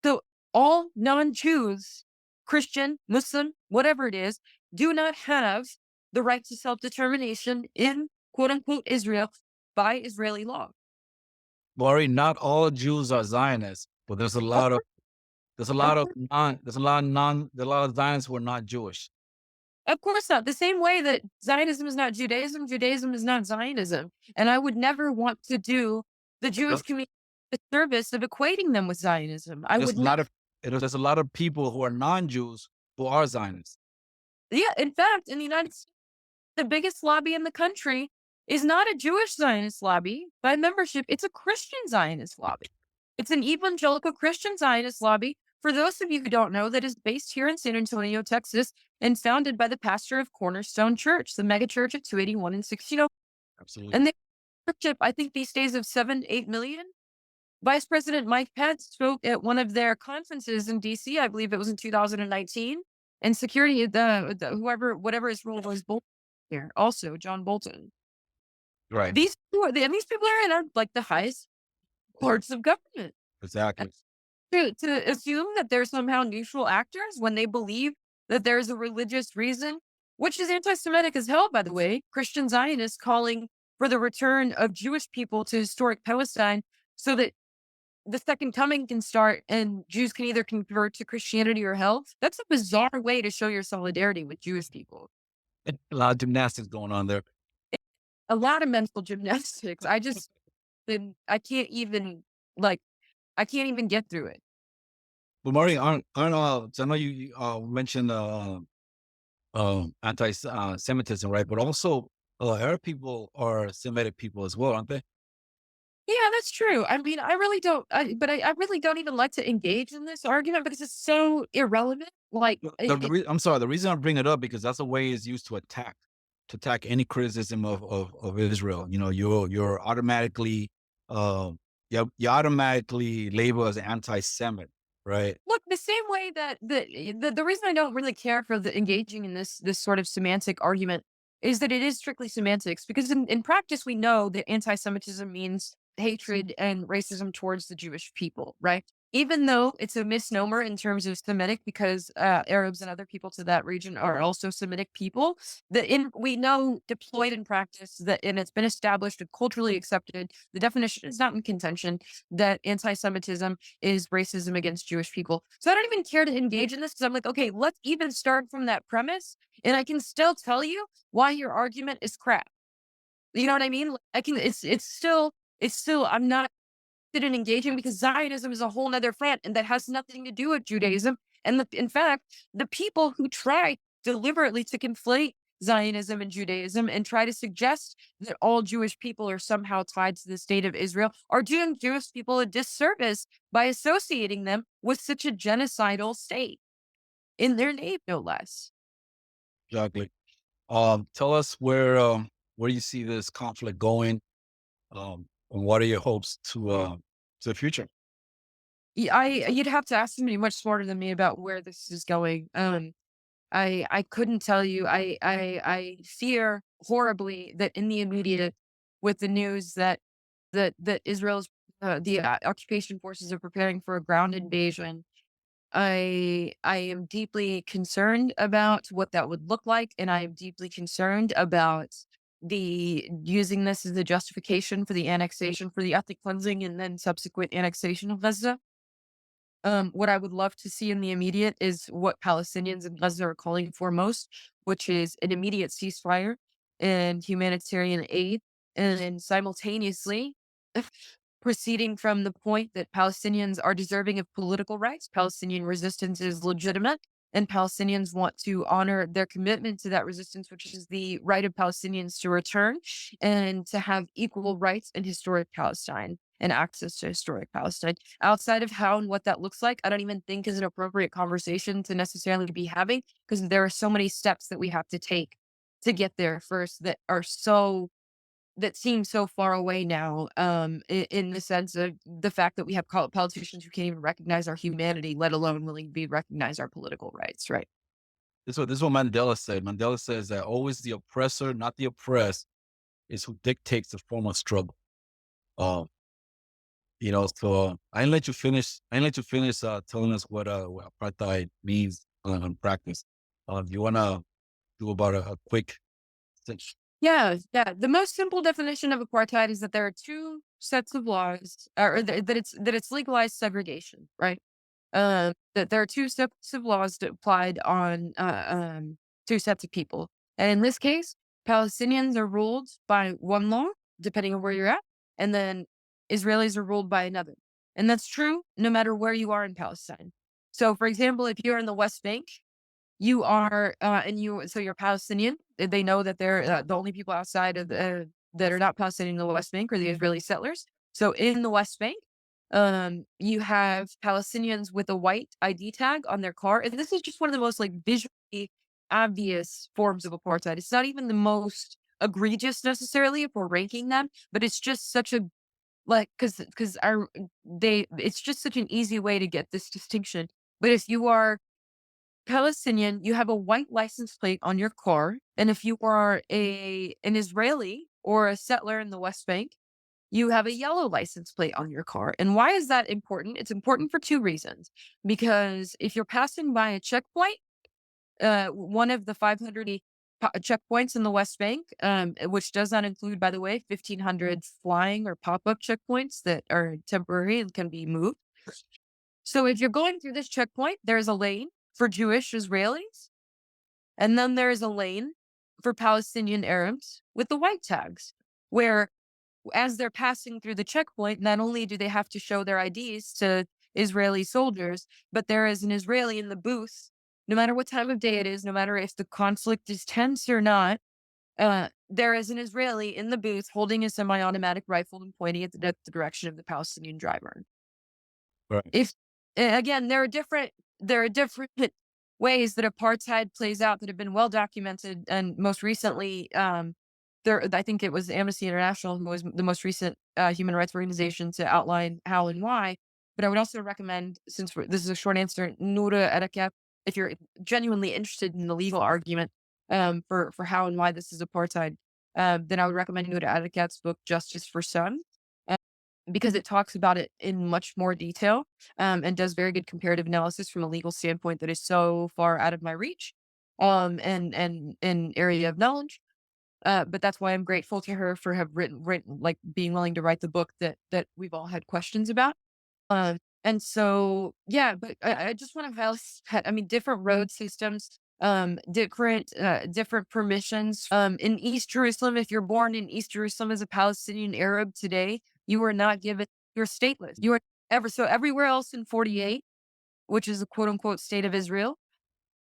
So all non-Jews, Christian, Muslim, whatever it is, do not have the right to self-determination in quote unquote Israel by Israeli law. Maureen, not all Jews are Zionists, but there's a Of lot of course, there's a of lot of course, there's a lot of Zionists who are not Jewish. of course not. The same way that Zionism is not Judaism, Judaism is not Zionism. And I would never want to do the Jewish There's community the service of equating them with Zionism. I there's would a lot of there's a lot of people who are non-Jews who are Zionists. yeah, in fact, in the United States, the biggest lobby in the country is not a Jewish Zionist lobby by membership, it's a Christian Zionist lobby. It's an evangelical Christian Zionist lobby. For those of you who don't know, that is based here in San Antonio, Texas, and founded by the pastor of Cornerstone Church, the mega church at 281 and 16. Absolutely. And they membership, I think these days of 7-8 million. Vice President Mike Pence spoke at one of their conferences in DC, I believe it was in 2019. And security, whatever his role was, Bolton here, also John Bolton. Right. These people are in like the highest parts of government. Exactly. To assume that they're somehow neutral actors when they believe that there's a religious reason, which is anti-Semitic as hell, by the way. Christian Zionists calling for the return of Jewish people to historic Palestine so that the second coming can start and Jews can either convert to Christianity or hell. That's a bizarre way to show your solidarity with Jewish people. A lot of gymnastics going on there. A lot of mental gymnastics. I can't even like I can't even get through it. But Maureen, aren't so I know you mentioned anti-Semitism, right? But also, Arab people are Semitic people as well, aren't they? Yeah, that's true. I mean, I really don't, I really don't even like to engage in this argument because it's so irrelevant. Like, I'm sorry. The reason I bring it up because that's a way it's used to attack any criticism of Israel. You know, you're automatically you automatically label as anti-Semite, right? look, the same way that the reason I don't really care for the engaging in this sort of semantic argument is that it is strictly semantics because in practice we know that anti-Semitism means hatred and racism towards the Jewish people, right? Even though it's a misnomer in terms of Semitic because Arabs and other people to that region are also Semitic people, we know deployed in practice that and it's been established and culturally accepted. The definition is not in contention that anti-Semitism is racism against Jewish people. So I don't even care to engage in this because I'm like, okay, let's even start from that premise, and I can still tell you why your argument is crap. You know what I mean? Like, I can. It's still. I'm not interested in engaging because Zionism is a whole nother front, and that has nothing to do with Judaism. And in fact, the people who try deliberately to conflate Zionism and Judaism and try to suggest that all Jewish people are somehow tied to the state of Israel are doing Jewish people a disservice by associating them with such a genocidal state in their name, no less. Exactly. Tell us where you see this conflict going, and what are your hopes to the future? You'd have to ask somebody much smarter than me about where this is going. I couldn't tell you. I fear horribly that in the immediate, with the news that Israel's occupation forces are preparing for a ground invasion, I am deeply concerned about what that would look like, and I am deeply concerned about the using this as a justification for the annexation, for the ethnic cleansing, and then subsequent annexation of Gaza. What I would love to see in the immediate is what Palestinians in Gaza are calling for most, which is an immediate ceasefire and humanitarian aid, and then simultaneously proceeding from the point that Palestinians are deserving of political rights, Palestinian resistance is legitimate, and Palestinians want to honor their commitment to that resistance, which is the right of Palestinians to return and to have equal rights in historic Palestine and access to historic Palestine. Outside of how and what that looks like, I don't even think is an appropriate conversation to necessarily be having, because there are so many steps that we have to take to get there first that seem so far away now, in the sense of the fact that we have politicians who can't even recognize our humanity, let alone willing to be recognize our political rights, right? This is what Mandela said. Mandela says that always the oppressor, not the oppressed, is who dictates the form of struggle. Um, so I didn't let you finish. I didn't let you finish telling us what apartheid means on practice. Do you want to do about a quick section? Yeah, yeah. The most simple definition of apartheid is that there are two sets of laws, or that it's legalized segregation, right? That there are two sets of laws that applied on two sets of people, and in this case, Palestinians are ruled by one law, depending on where you're at, and then Israelis are ruled by another, and that's true no matter where you are in Palestine. So, for example, if you're in the West Bank, you are, you're Palestinian. They know that they're the only people outside of that are not Palestinian in the West Bank are the Israeli settlers. So in the West Bank, you have Palestinians with a white ID tag on their car, and this is just one of the most like visually obvious forms of apartheid. It's not even the most egregious necessarily if we're ranking them, but it's just such a like because our they it's just such an easy way to get this distinction. But if you are Palestinian, you have a white license plate on your car, and if you are an Israeli or a settler in the West Bank, you have a yellow license plate on your car. And why is that important? It's important for two reasons. Because if you're passing by a checkpoint, one of the 500 checkpoints in the West Bank, which does not include, by the way, 1,500 flying or pop-up checkpoints that are temporary and can be moved. So if you're going through this checkpoint, there's a lane for Jewish Israelis, and then there is a lane for Palestinian Arabs with the white tags, where as they're passing through the checkpoint, not only do they have to show their IDs to Israeli soldiers, but there is an Israeli in the booth, no matter what time of day it is, no matter if the conflict is tense or not. There is an Israeli in the booth holding a semi-automatic rifle and pointing it the direction of the Palestinian driver. Right. If again, there are different ways that apartheid plays out that have been well documented, and most recently, I think it was Amnesty International who was the most recent human rights organization to outline how and why. But I would also recommend, since this is a short answer, Noura Erekat, if you're genuinely interested in the legal argument for how and why this is apartheid, then I would recommend Noura Erekat's book Justice for Some, because it talks about it in much more detail, and does very good comparative analysis from a legal standpoint that is so far out of my reach, and area of knowledge. But that's why I'm grateful to her for have written like being willing to write the book that we've all had questions about. And so yeah, but I just want to highlight, I mean, different road systems, different permissions. In East Jerusalem, if you're born in East Jerusalem as a Palestinian Arab today, you are not given, you're stateless. You are everywhere else in 48, which is a quote unquote state of Israel.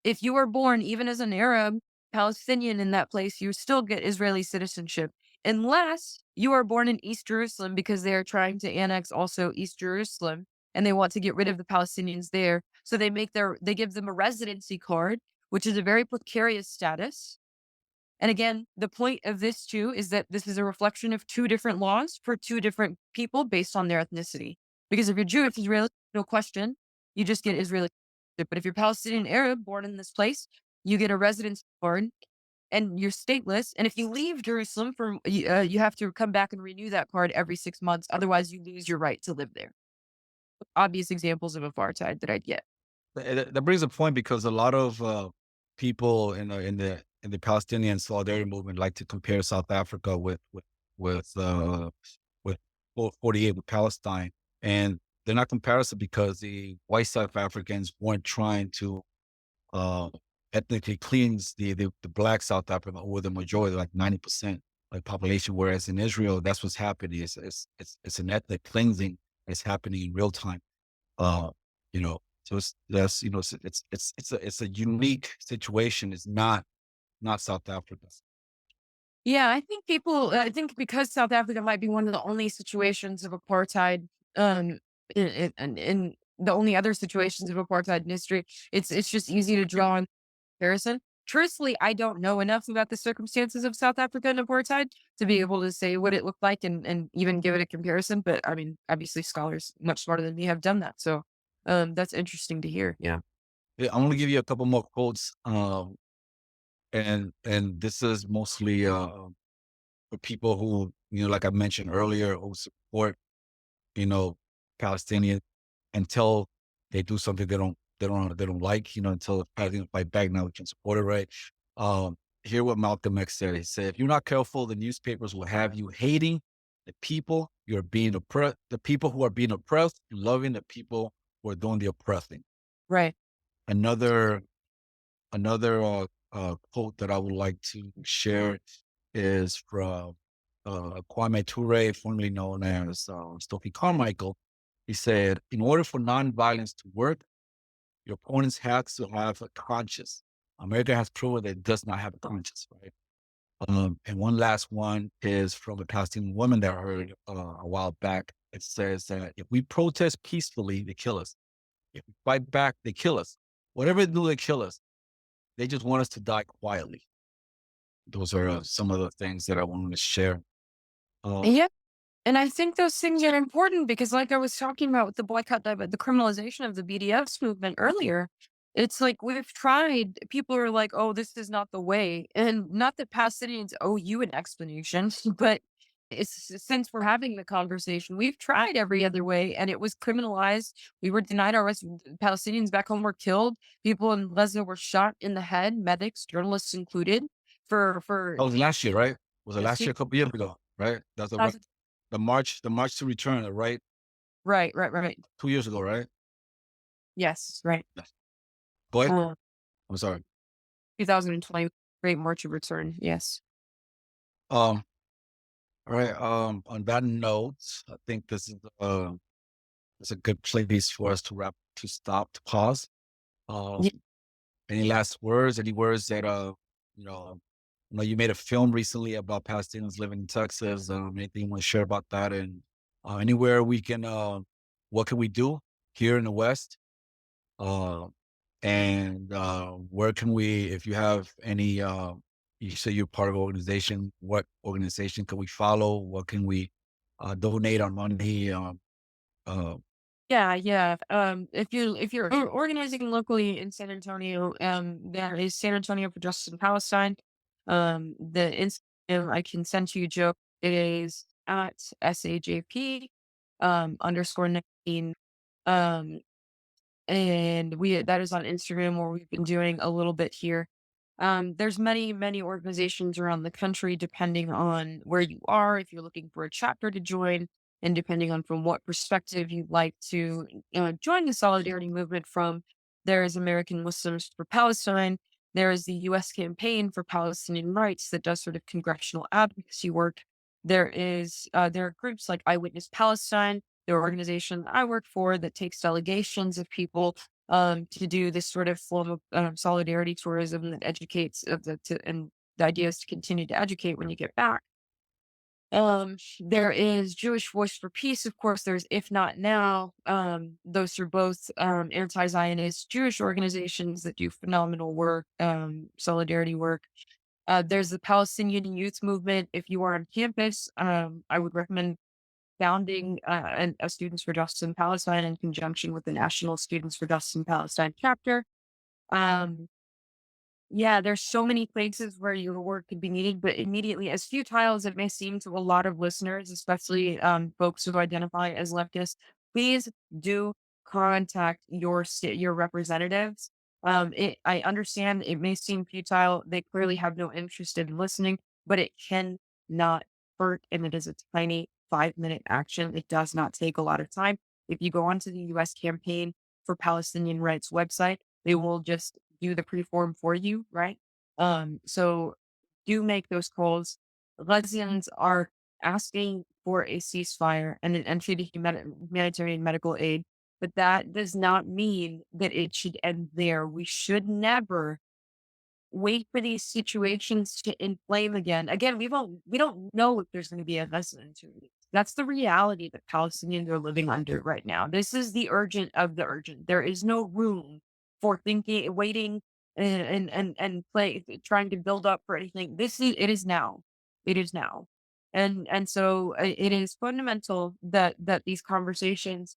If you are born even as an Arab Palestinian in that place, you still get Israeli citizenship, unless you are born in East Jerusalem, because they are trying to annex also East Jerusalem and they want to get rid of the Palestinians there. So they give them a residency card, which is a very precarious status. And again, the point of this too is that this is a reflection of two different laws for two different people based on their ethnicity. Because if you're Jewish Israeli, no question. You just get Israeli citizenship. But if you're Palestinian Arab born in this place, you get a residence card and you're stateless. And if you leave Jerusalem you have to come back and renew that card every 6 months. Otherwise, you lose your right to live there. Obvious examples of apartheid that I'd get. That brings a point because a lot of people in the Palestinian Solidarity movement like to compare South Africa with 48 with Palestine, and they're not comparison because the white South Africans weren't trying to uh, ethnically cleanse the black South Africa, or the majority, like 90% like population. Whereas in Israel, that's what's happening. It's an ethnic cleansing. It's happening in real time. Uh, you know, so it's a unique situation. It's not South Africa. Yeah, I think because South Africa might be one of the only situations of apartheid, in the only other situations of apartheid in history, it's just easy to draw on comparison. Truthfully, I don't know enough about the circumstances of South Africa and apartheid to be able to say what it looked like and even give it a comparison. But I mean, obviously, scholars much smarter than me have done that. So, that's interesting to hear. Yeah. Yeah, I'm gonna give you a couple more quotes, and this is mostly for people who, like I mentioned earlier, who support, you know, Palestinian until they do something they don't like, until the Palestinians fight back. Now we can support it, right? Hear what Malcolm X said. He said, "If you're not careful, the newspapers will have you hating the people who are being oppressed, and loving the people who are doing the oppressing." Right. Another quote that I would like to share is from Kwame Ture, formerly known as Stokely Carmichael. He said, "In order for nonviolence to work, your opponents have to have a conscience. America has proven that it does not have a conscience, right?" And one last one is from a Palestinian woman that I heard a while back. It says that if we protest peacefully, they kill us. If we fight back, they kill us. Whatever they do, they kill us. They just want us to die quietly. Those are some of the things that I wanted to share. Uh, Yeah. And I think those things are important because, like I was talking about with the the criminalization of the BDS movement earlier, it's like we've tried, people are like, oh, this is not the way. And not that Palestinians owe you an explanation, but since we're having the conversation, we've tried every other way and it was criminalized. We were denied our rights. Palestinians back home were killed. People in Gaza were shot in the head, medics, journalists included, for that was last year, right? Was it this last year? year. A couple years ago, right? That's the march to return, right? Right, right, right. 2 years ago, right? Yes, right. Yes. Go ahead. Uh, I'm sorry. 2020 Great March of Return. Yes. Um, all right. On that note, I think this is a good place for us to pause. Um, Ye- any last words? Any words that you made a film recently about Palestinians living in Texas. Anything you want to share about that? And anywhere we can, what can we do here in the West? Uh, and where can we, if you have any, you say you're part of an organization, what organization can we follow? What can we donate our money? Uh, Yeah, yeah. If you're organizing locally in San Antonio, there is San Antonio for Justice in Palestine. The Instagram I can send to you, Joe. It is at SAJP underscore 19. Um, and we that is on Instagram where we've been doing a little bit here. There's many organizations around the country, depending on where you are, if you're looking for a chapter to join, and depending on from what perspective you'd like to join the solidarity movement from. There is American Muslims for Palestine. There is the U.S. Campaign for Palestinian Rights that does sort of congressional advocacy work. There are groups like Eyewitness Palestine, the organization that I work for, that takes delegations of people to do this sort of form of solidarity tourism that educates and the idea is to continue to educate when you get back. There is Jewish Voice for Peace, of course. There's If Not Now. Those are both anti-Zionist Jewish organizations that do phenomenal work, solidarity work. There's the Palestinian Youth Movement. If you are on campus, I would recommend founding a Students for Justice in Palestine in conjunction with the National Students for Justice in Palestine chapter. Um, yeah, there's so many places where your work could be needed, but immediately, as futile as it may seem to a lot of listeners, especially folks who identify as leftists, please do contact your representatives. I understand it may seem futile; they clearly have no interest in listening, but it can not hurt, and it is a tiny 5-minute action. It does not take a lot of time. If you go onto the U.S. Campaign for Palestinian Rights website, they will just do the preform for you, right? So do make those calls. Ghazians are asking for a ceasefire and an entry to humanitarian medical aid, but that does not mean that it should end there. We should never wait for these situations to inflame again. Again, we don't know if there's going to be a less than 2 weeks. That's the reality that Palestinians are living under right now. This is the urgent of the urgent. There is no room for thinking, waiting, and play, trying to build up for anything. It is now. It is now, and so it is fundamental that these conversations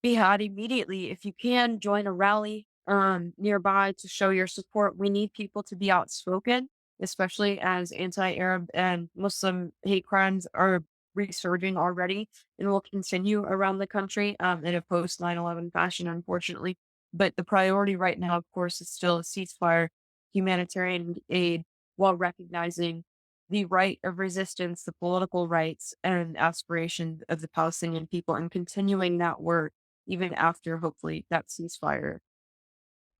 be had immediately. If you can, join a rally nearby to show your support. We need people to be outspoken, especially as anti-Arab and Muslim hate crimes are resurging already and will continue around the country in a post 9/11 fashion, unfortunately. But the priority right now, of course, is still a ceasefire, humanitarian aid, while recognizing the right of resistance, the political rights and aspirations of the Palestinian people, and continuing that work even after, hopefully, that ceasefire.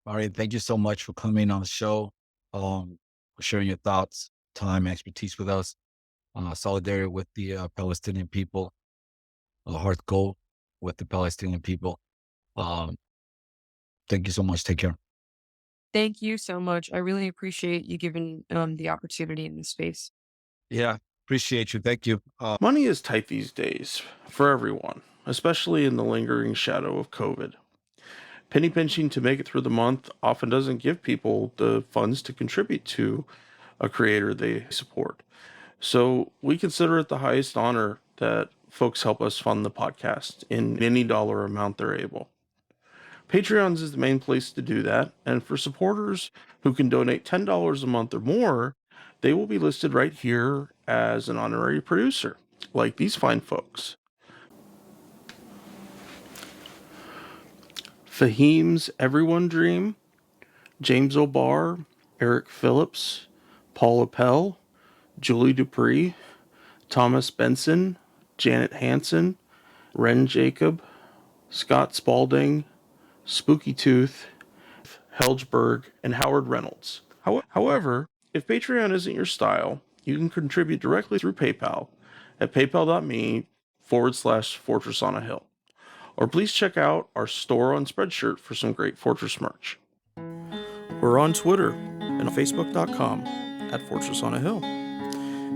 All right. Thank you so much for coming on the show, for sharing your thoughts, time, expertise with us. Solidarity with the Palestinian people, a heart goal with the Palestinian people. Um, Thank you so much. Take care. Thank you so much. I really appreciate you giving the opportunity in this space. Yeah. Appreciate you. Thank you. Money is tight these days for everyone, especially in the lingering shadow of COVID. Penny pinching to make it through the month often doesn't give people the funds to contribute to a creator they support. So we consider it the highest honor that folks help us fund the podcast in any dollar amount they're able. Patreons is the main place to do that, and for supporters who can donate $10 a month or more, they will be listed right here as an honorary producer, like these fine folks. Fahim's Everyone Dream, James O'Barr, Eric Phillips, Paul Appel, Julie Dupree, Thomas Benson, Janet Hansen, Ren Jacob, Scott Spalding, Spooky Tooth, Helgeberg, and Howard Reynolds. However, if Patreon isn't your style, you can contribute directly through PayPal at paypal.me/Fortress on a Hill. Or please check out our store on Spreadshirt for some great Fortress merch. We're on Twitter and Facebook.com@Fortress on a Hill.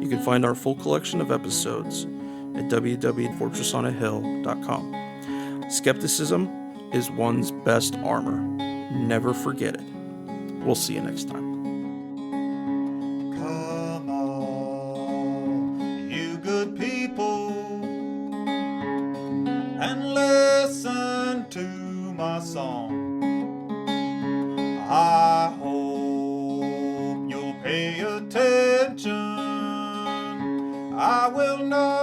You can find our full collection of episodes at www.fortressonahill.com. Skepticism is one's best armor. Never forget it. We'll see you next time. Come on, you good people, and listen to my song. I hope you'll pay attention. I will not